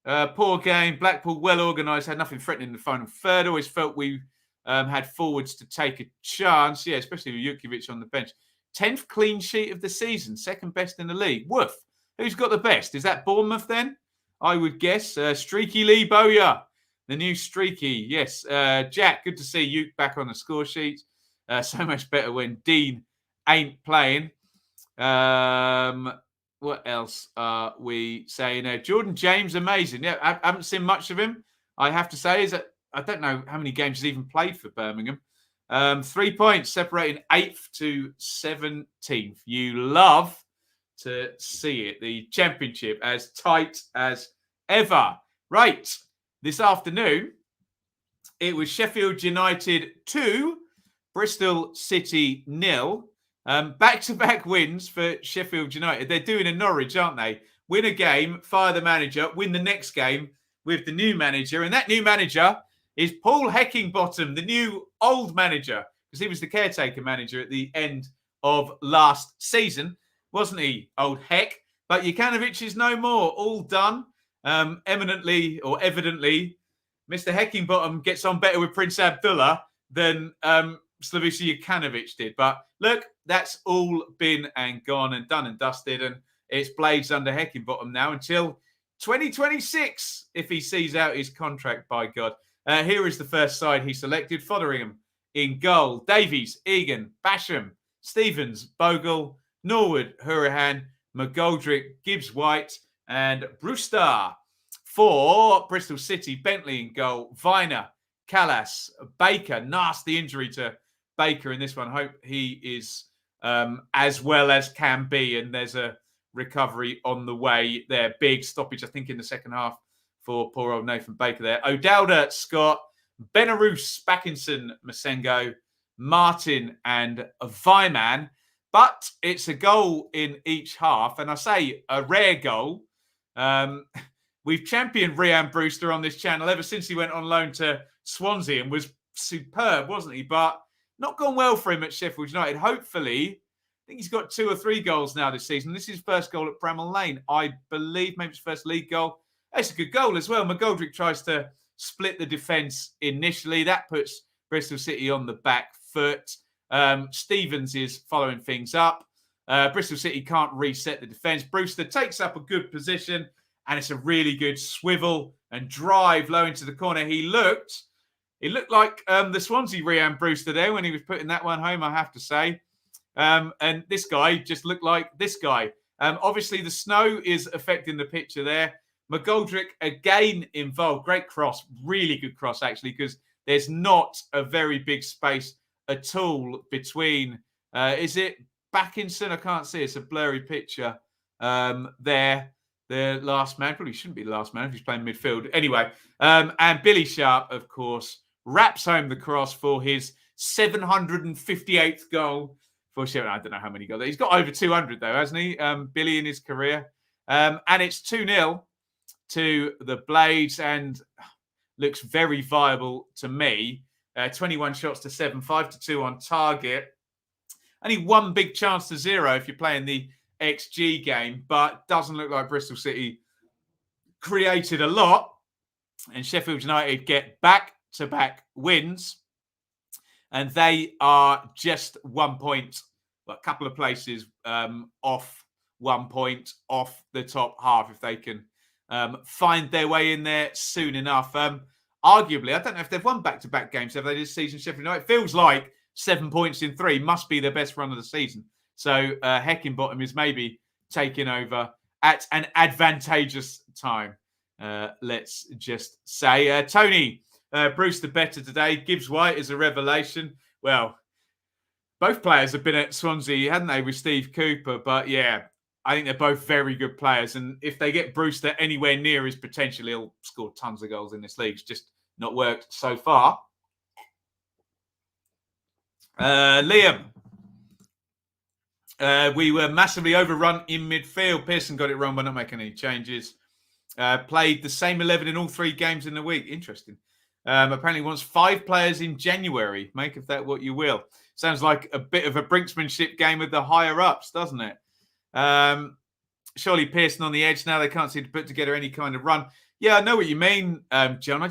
poor game. Blackpool well organised, had nothing threatening in the final third. Always felt we had forwards to take a chance. Yeah, especially with Jutkiewicz on the bench. 10th clean sheet of the season, 2nd best in the league. Woof. Who's got the best? Is that Bournemouth then? I would guess. Streaky Lee Bowyer, the new Streaky. Yes. Jack, good to see you back on the score sheet. So much better when Dean ain't playing. What else are we saying? Jordan James, amazing. Yeah, I haven't seen much of him, I have to say. I don't know how many games he's even played for Birmingham. 3 points separating 8th to 17th. You love to see it. The championship as tight as ever. Right. This afternoon, it was Sheffield United 2, Bristol City 0. Back-to-back wins for Sheffield United. They're doing a Norwich, aren't they? Win a game, fire the manager, win the next game with the new manager. And that new manager is Paul Heckingbottom, the new old manager, because he was the caretaker manager at the end of last season. Wasn't he, old Heck? But Jukanovic is no more. All done. Evidently, Mr. Heckingbottom gets on better with Prince Abdullah than Slavisa Jukanovic did. But look, that's all been and gone and done and dusted. And it's blades under Heckingbottom now until 2026, if he sees out his contract, by God. Here is the first side he selected. Fotheringham in goal. Davies, Egan, Basham, Stevens, Bogle, Norwood, Hurahan, McGoldrick, Gibbs-White, and Brewster. For Bristol City, Bentley in goal, Viner, Callas, Baker. Nasty injury to Baker in this one. Hope he is as well as can be, and there's a recovery on the way there. Big stoppage, I think, in the second half for poor old Nathan Baker there. O'Dowda, Scott, Benarouz, Backinson, Masengo, Martin, and Vyman. But it's a goal in each half, and I say a rare goal. We've championed Rhian Brewster on this channel ever since he went on loan to Swansea and was superb, wasn't he? But not gone well for him at Sheffield United. Hopefully, I think he's got 2 or 3 goals now this season. This is his first goal at Bramall Lane, I believe. Maybe his first league goal. It's a good goal as well. McGoldrick tries to split the defence initially. That puts Bristol City on the back foot. Stevens is following things up. Bristol City can't reset the defence. Brewster takes up a good position, and it's a really good swivel and drive low into the corner. He looked like the Swansea Rhian Brewster there when he was putting that one home, I have to say. And this guy just looked like this guy. Obviously, the snow is affecting the picture there. McGoldrick again involved. Great cross. Really good cross, actually, because there's not a very big space at all between. Is it Backinson? I can't see. It's a blurry picture there. The last man. Probably shouldn't be the last man if he's playing midfield. Anyway, and Billy Sharp, of course, wraps home the cross for his 758th goal for Sheffield. I don't know how many goals. He's got over 200, though, hasn't he? Billy in his career. And it's 2-0 to the Blades and looks very viable to me. 21 shots to 7, 5-2 on target. Only one big chance to 0 if you're playing the XG game, but doesn't look like Bristol City created a lot. And Sheffield United get back-to-back wins. And they are just 1 point, a couple of places off 1 point off the top half if they can find their way in there soon enough. Arguably, I don't know if they've won back-to-back games, have they, this season, Sheffield United? It feels like 7 points in 3 must be their best run of the season. So Heckingbottom is maybe taking over at an advantageous time, let's just say. Tony, Brewster better today. Gibbs-White is a revelation. Well, both players have been at Swansea, hadn't they, with Steve Cooper? But yeah, I think they're both very good players. And if they get Brewster anywhere near his potential, he'll score tons of goals in this league. It's just not worked so far. Liam. We were massively overrun in midfield. Pearson got it wrong by not making any changes. Played the same 11 in all 3 games in the week. Interesting. Apparently wants 5 players in January. Make of that what you will. Sounds like a bit of a brinksmanship game with the higher-ups, doesn't it? Surely Pearson on the edge now. They can't seem to put together any kind of run. Yeah, I know what you mean, John.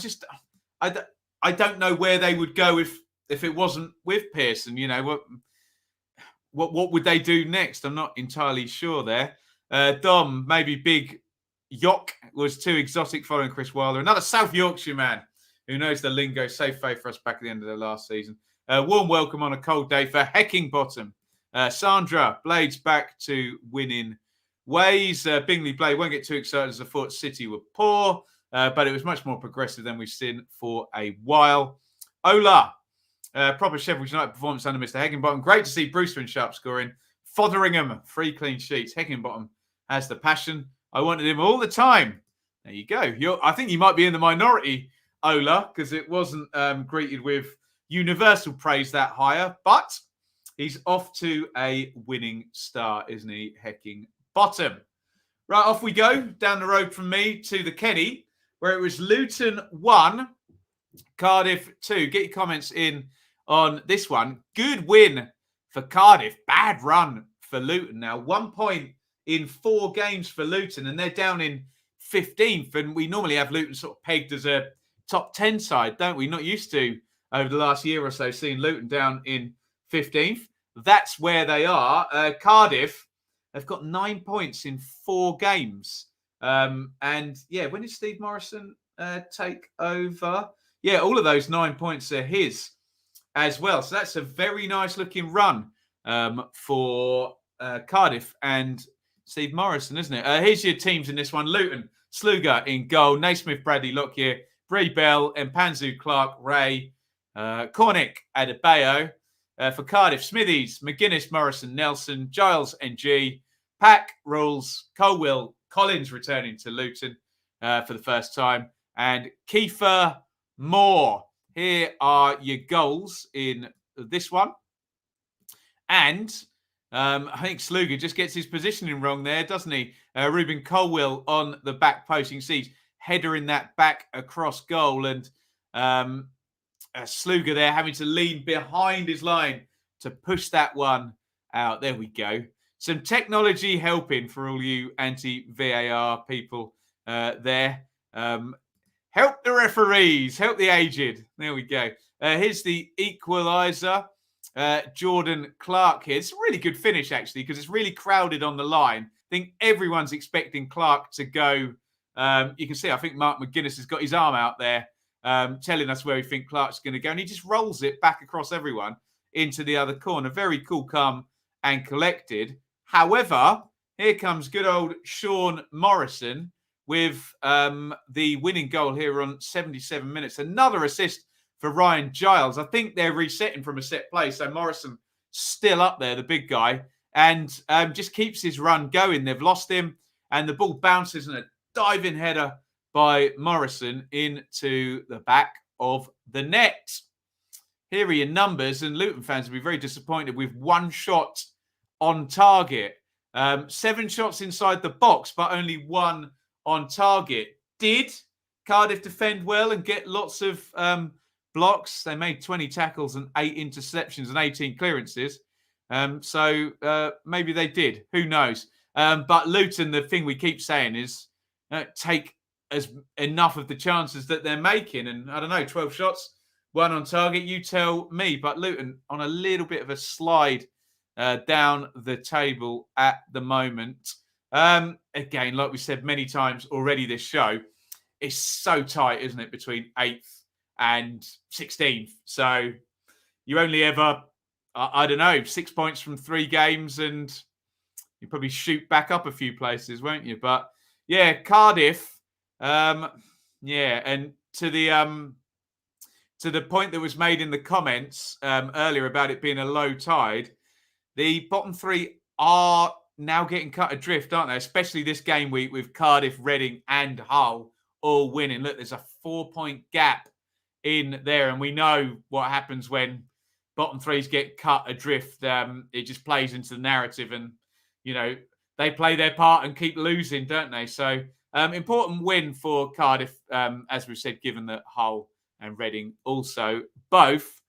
I don't know where they would go if it wasn't with Pearson. You know, what would they do next? I'm not entirely sure there. Dom, maybe Big York was too exotic following Chris Wilder. Another South Yorkshire man who knows the lingo. Safe faith for us back at the end of the last season. Warm welcome on a cold day for Heckingbottom. Sandra, Blades back to winning ways. Bingley Blade won't get too excited as I thought City were poor, but it was much more progressive than we've seen for a while. Ola, proper Sheffield United performance under Mr. Heckingbottom. Great to see Brewster and Sharp scoring. Fotheringham, 3 clean sheets. Heckingbottom has the passion. I wanted him all the time. There you go. I think you might be in the minority, Ola, because it wasn't greeted with universal praise that higher, but he's off to a winning start, isn't he, Heckingbottom? Right, off we go down the road from me to the Kenny, where it was Luton 1, Cardiff 2. Get your comments in on this one. Good win for Cardiff. Bad run for Luton now. 1 point in 4 games for Luton, and they're down in 15th. And we normally have Luton sort of pegged as a top 10 side, don't we? Not used to, over the last year or so, seeing Luton down in 15th. That's where they are. Cardiff have got 9 points in 4 games. And yeah, when did Steve Morrison take over? Yeah, all of those 9 points are his as well. So that's a very nice looking run for Cardiff and Steve Morrison, isn't it? Here's your teams in this one. Luton, Sluga in goal. Naismith, Bradley, Lockyer, Bree Bell, Mpanzu, Clark, Ray, Cornick, Adebayo. For Cardiff, Smithies, McGuinness, Morrison, Nelson, Giles, NG, Pack, Rules, Colwill, Collins returning to Luton for the first time, and Kiefer Moore. Here are your goals in this one. And I think Sluga just gets his positioning wrong there, doesn't he? Ruben Colwill on the back post. You can see he's headering that back across goal, and Sluga there having to lean behind his line to push that one out. There we go. Some technology helping for all you anti-VAR people there. Help the referees, help the aged. There we go. Here's the equaliser. Jordan Clark here. It's a really good finish, actually, because it's really crowded on the line. I think everyone's expecting Clark to go. You can see, I think Mark McGuinness has got his arm out there, telling us where we think Clark's going to go. And he just rolls it back across everyone into the other corner. Very cool, calm and collected. However, here comes good old Sean Morrison with the winning goal here on 77 minutes. Another assist for Ryan Giles. I think they're resetting from a set play. So Morrison still up there, the big guy, and just keeps his run going. They've lost him, and the ball bounces in a diving header by Morrison into the back of the net. Here are your numbers, and Luton fans will be very disappointed with one shot on target. 7 shots inside the box, but only one on target. Did Cardiff defend well and get lots of blocks? They made 20 tackles and 8 interceptions and 18 clearances. So maybe they did. Who knows? But Luton, the thing we keep saying is take enough of the chances that they're making. And I don't know, 12 shots, 1 on target. You tell me. But Luton on a little bit of a slide down the table at the moment. Again, like we said many times already this show, it's so tight, isn't it, between 8th and 16th. So you only ever, I don't know, 6 points from 3 games, and you probably shoot back up a few places, won't you? But yeah, Cardiff, and to the point that was made in the comments earlier about it being a low tide, the bottom 3 are now getting cut adrift, aren't they? Especially this game week with Cardiff, Reading and Hull all winning. Look, there's a 4-point gap in there, and we know what happens when bottom 3s get cut adrift. It just plays into the narrative, and you know they play their part and keep losing, don't they? So important win for Cardiff, as we've said, given that Hull and Reading also both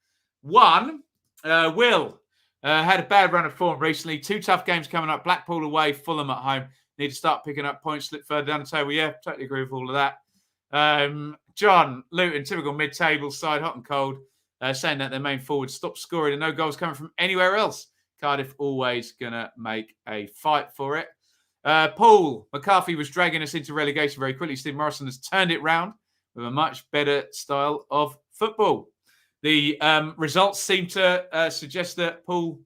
won. Will had a bad run of form recently. 2 tough games coming up. Blackpool away, Fulham at home. Need to start picking up points, slip further down the table. Yeah, totally agree with all of that. John, Luton, typical mid-table side, hot and cold, saying that their main forwards stopped scoring and no goals coming from anywhere else. Cardiff always going to make a fight for it. Paul, McCarthy was dragging us into relegation very quickly. Steve Morrison has turned it round with a much better style of football. The results seem to suggest that Paul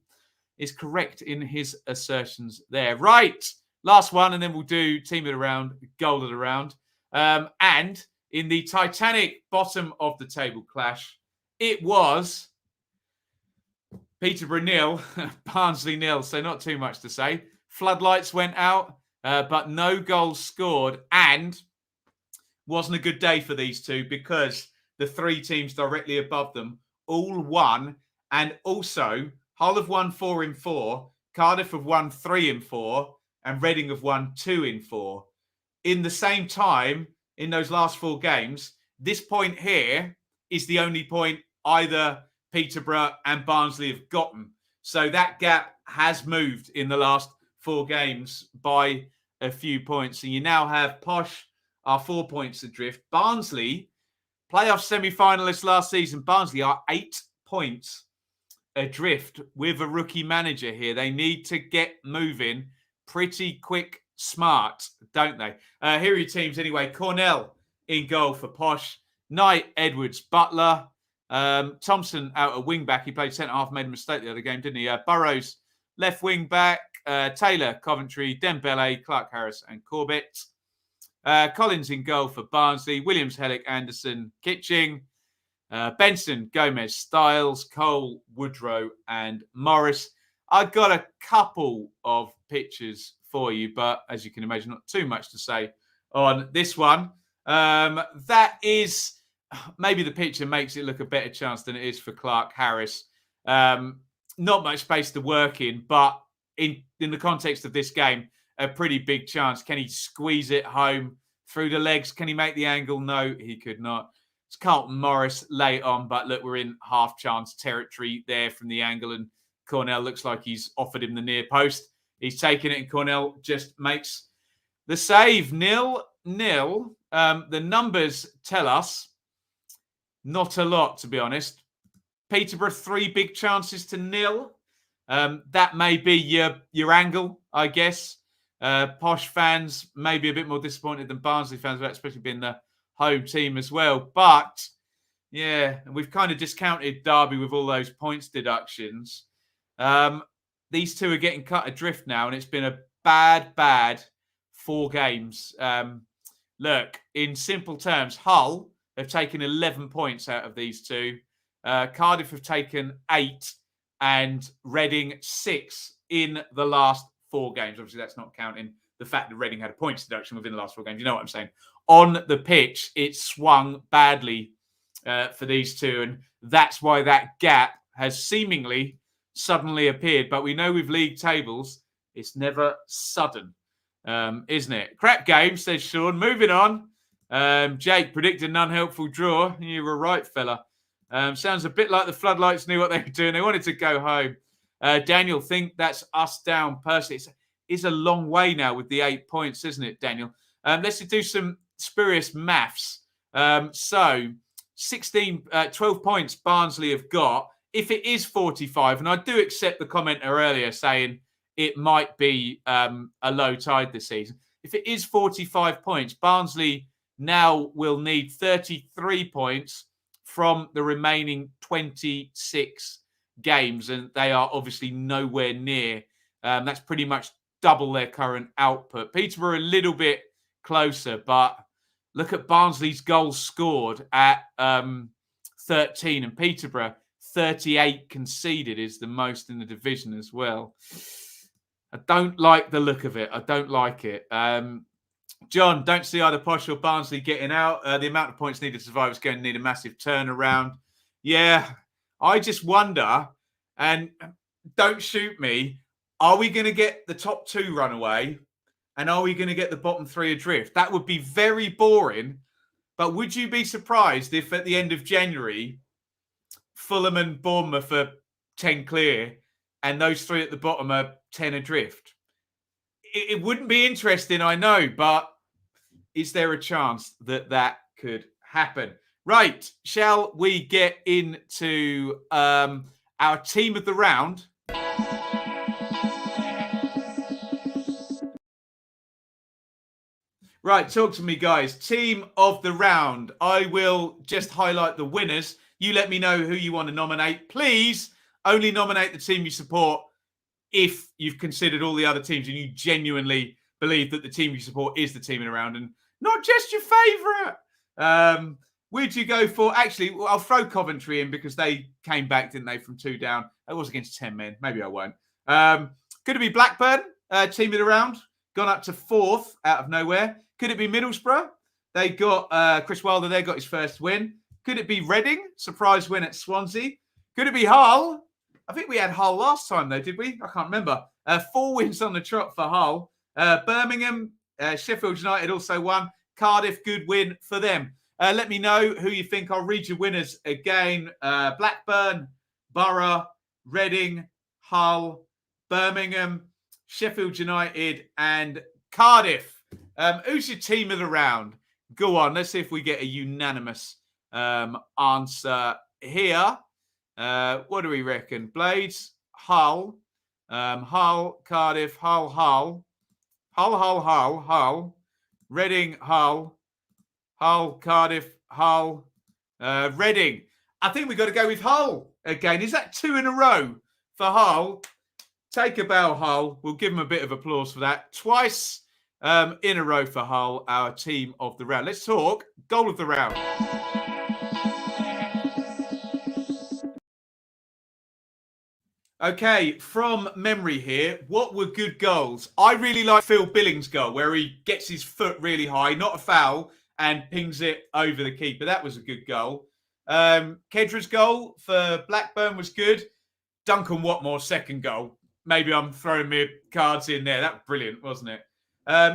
is correct in his assertions there. Right, last one, and then we'll do team of the round, goal of the round. And in the Titanic bottom of the table clash, it was Peterborough 0, Barnsley 0. So not too much to say. Floodlights went out, but no goals scored, and wasn't a good day for these two because the 3 teams directly above them all won, and also Hull have won 4 in 4, Cardiff have won 3 in 4, and Reading have won 2 in 4. In the same time, in those last 4 games, this point here is the only point either Peterborough and Barnsley have gotten. So that gap has moved in the last 4 games by a few points. And you now have Posh are 4 points adrift. Barnsley, playoff semi-finalists last season, Barnsley are 8 points adrift with a rookie manager here. They need to get moving pretty quick, smart, don't they? Here are your teams anyway. Cornell in goal for Posh. Knight, Edwards, Butler. Thompson out at wing back. He played centre half, made a mistake the other game, didn't he? Burrows left wing back. Taylor, Coventry, Dembele, Clark Harris, and Corbett. Collins in goal for Barnsley. Williams, Hellick, Anderson, Kitching. Benson, Gomez, Styles, Cole, Woodrow, and Morris. I've got a couple of pictures for you, but as you can imagine, not too much to say on this one. That is, maybe the picture makes it look a better chance than it is for Clark Harris. Not much space to work in, but in the context of this game, a pretty big chance. Can he squeeze it home through the legs? Can he make the angle? No, he could not. It's Carlton Morris late on, but look, we're in half chance territory there from the angle, and Cornell looks like he's offered him the near post. He's taken it, and Cornell just makes the save. 0-0. The numbers tell us not a lot, to be honest. Peterborough, 3 big chances to 0. That may be your angle, I guess. Posh fans may be a bit more disappointed than Barnsley fans, especially being the home team as well. But, yeah, we've kind of discounted Derby with all those points deductions. These two are getting cut adrift now, and it's been a bad 4 games. Look, in simple terms, Hull have taken 11 points out of these two. Cardiff have taken 8 and Reading 6 in the last 4 games. Obviously, that's not counting the fact that Reading had a points deduction within the last 4 games. You know what I'm saying? On the pitch, it swung badly for these two, and that's why that gap has seemingly suddenly appeared. But we know with league tables, it's never sudden, isn't it? Crap game, says Sean. Moving on. Jake predicted an unhelpful draw. You were right, fella. Sounds a bit like the Floodlights knew what they were doing. They wanted to go home. Daniel, think that's us down personally. It's a long way now with the 8 points, isn't it, Daniel? Let's do some spurious maths. So 12 points Barnsley have got. If it is 45, and I do accept the commenter earlier saying it might be a low tide this season. If it is 45 points, Barnsley now will need 33 points from the remaining 26 games, and they are obviously nowhere near. That's pretty much double their current output. Peterborough a little bit closer, but look at Barnsley's goals scored at 13, and Peterborough 38 conceded is the most in the division as well. I don't like the look of it. I don't like it. John, don't see either Posh or Barnsley getting out. The amount of points needed to survive is going to need a massive turnaround. Yeah, I just wonder, and don't shoot me, are we going to get the top 2 run away? And are we going to get the bottom 3 adrift? That would be very boring. But would you be surprised if at the end of January, Fulham and Bournemouth are 10 clear and those 3 at the bottom are 10 adrift? It wouldn't be interesting, I know, but is there a chance that that could happen? Right, shall we get into our team of the round? Right, talk to me, guys. Team of the round. I will just highlight the winners. You let me know who you want to nominate. Please only nominate the team you support if you've considered all the other teams and you genuinely believe that the team you support is the team in the round and not just your favourite. Where'd you go for? Actually, I'll throw Coventry in because they came back, didn't they, from 2 down. It was against 10 men. Maybe I won't. Could it be Blackburn, team of the round? Gone up to 4th out of nowhere. Could it be Middlesbrough? They got Chris Wilder there, got his first win. Could it be Reading? Surprise win at Swansea. Could it be Hull? I think we had Hull last time, though, did we? I can't remember. 4 wins on the trot for Hull. Birmingham, Sheffield United also won. Cardiff, good win for them. Let me know who you think. I'll read your winners again. Blackburn, Boro, Reading, Hull, Birmingham, Sheffield United, and Cardiff. Who's your team of the round? Go on. Let's see if we get a unanimous answer here. What do we reckon? Blades, Hull, Hull, Cardiff, Hull, Reading, Hull, Cardiff, Hull, Reading. I think we've got to go with Hull again. Is that 2 in a row for Hull? Take a bow, Hull. We'll give them a bit of applause for that. Twice in a row for Hull, our team of the round. Let's talk goal of the round. Okay, from memory here, what were good goals? I really like Phil Billings' goal, where he gets his foot really high, not a foul, and pings it over the keeper. That was a good goal. Kedra's goal for Blackburn was good. Duncan Watmore's second goal. Maybe I'm throwing my cards in there. That was brilliant, wasn't it?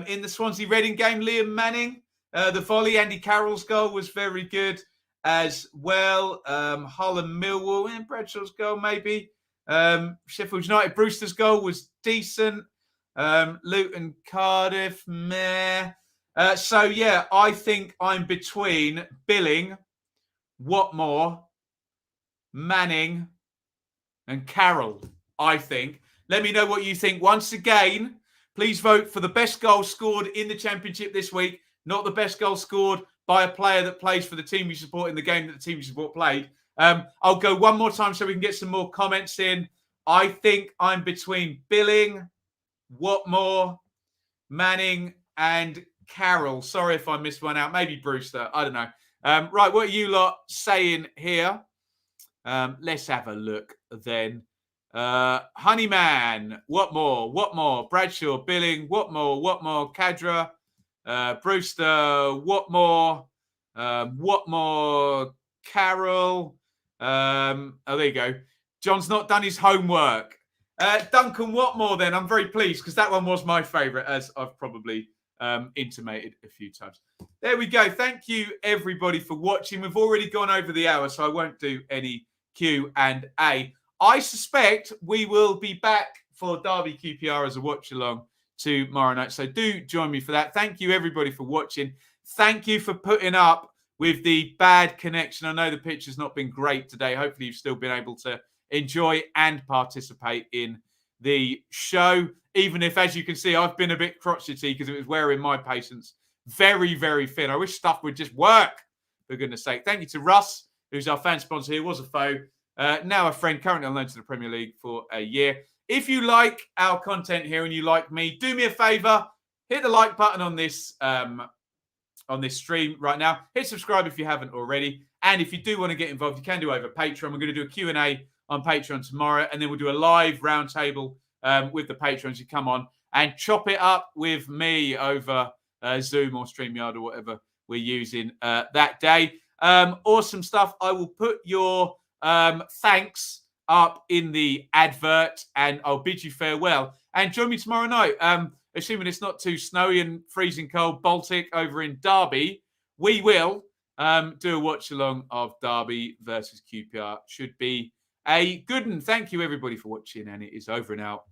In the Swansea Reading game, Liam Manning, the volley, Andy Carroll's goal was very good as well. Hull and Millwall, and Bradshaw's goal maybe. Sheffield United, Brewster's goal was decent. Luton, Cardiff, meh. So, yeah, I think I'm between Billing, Watmore, Manning, and Carroll, I think. Let me know what you think. Once again, please vote for the best goal scored in the Championship this week, not the best goal scored by a player that plays for the team you support in the game that the team you support played. I'll go one more time so we can get some more comments in. I think I'm between Billing, Watmore, Manning, and Carroll. Sorry if I missed one out. Maybe Brewster. I don't know. Right, what are you lot saying here? Let's have a look then. Honeyman, Watmore, Bradshaw, Billing, Watmore, Cadra, Brewster, Watmore, Carroll. Oh, there you go. John's not done his homework. Duncan Watmore, then. I'm very pleased because that one was my favourite, as I've probably intimated a few times. There we go. Thank you, everybody, for watching. We've already gone over the hour, so I won't do any Q&A. I suspect we will be back for Derby QPR as a watch-along tomorrow night, so do join me for that. Thank you, everybody, for watching. Thank you for putting up with the bad connection. I know the pitch has not been great today. Hopefully, you've still been able to enjoy and participate in the show, even if, as you can see, I've been a bit crotchety because it was wearing my patience very, very thin. I wish stuff would just work, for goodness sake. Thank you to Russ, who's our fan sponsor here, was a foe, now a friend, currently on loan to the Premier League for a year. If you like our content here and you like me, do me a favour, hit the like button on this stream right now. Hit subscribe if you haven't already. And if you do want to get involved, you can do over Patreon. We're going to do a Q&A on Patreon tomorrow, and then we'll do a live roundtable with the patrons. You come on and chop it up with me over Zoom or StreamYard or whatever we're using that day. Awesome stuff. I will put your thanks up in the advert, and I'll bid you farewell. And join me tomorrow night. Assuming it's not too snowy and freezing cold Baltic over in Derby, we will do a watch-along of Derby versus QPR. Should be a good one. Thank you, everybody, for watching, and it is over and out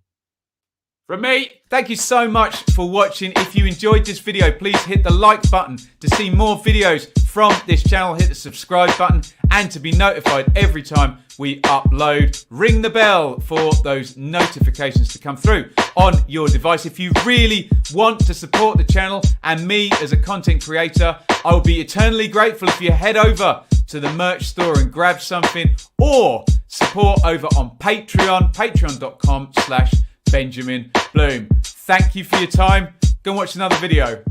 from me. Thank you so much for watching. If you enjoyed this video, please hit the like button to see more videos from this channel. Hit the subscribe button, and to be notified every time we upload, ring the bell for those notifications to come through on your device. If you really want to support the channel and me as a content creator, I will be eternally grateful if you head over to the merch store and grab something, or support over on Patreon, patreon.com/Benjamin Bloom. Thank you for your time. Go and watch another video.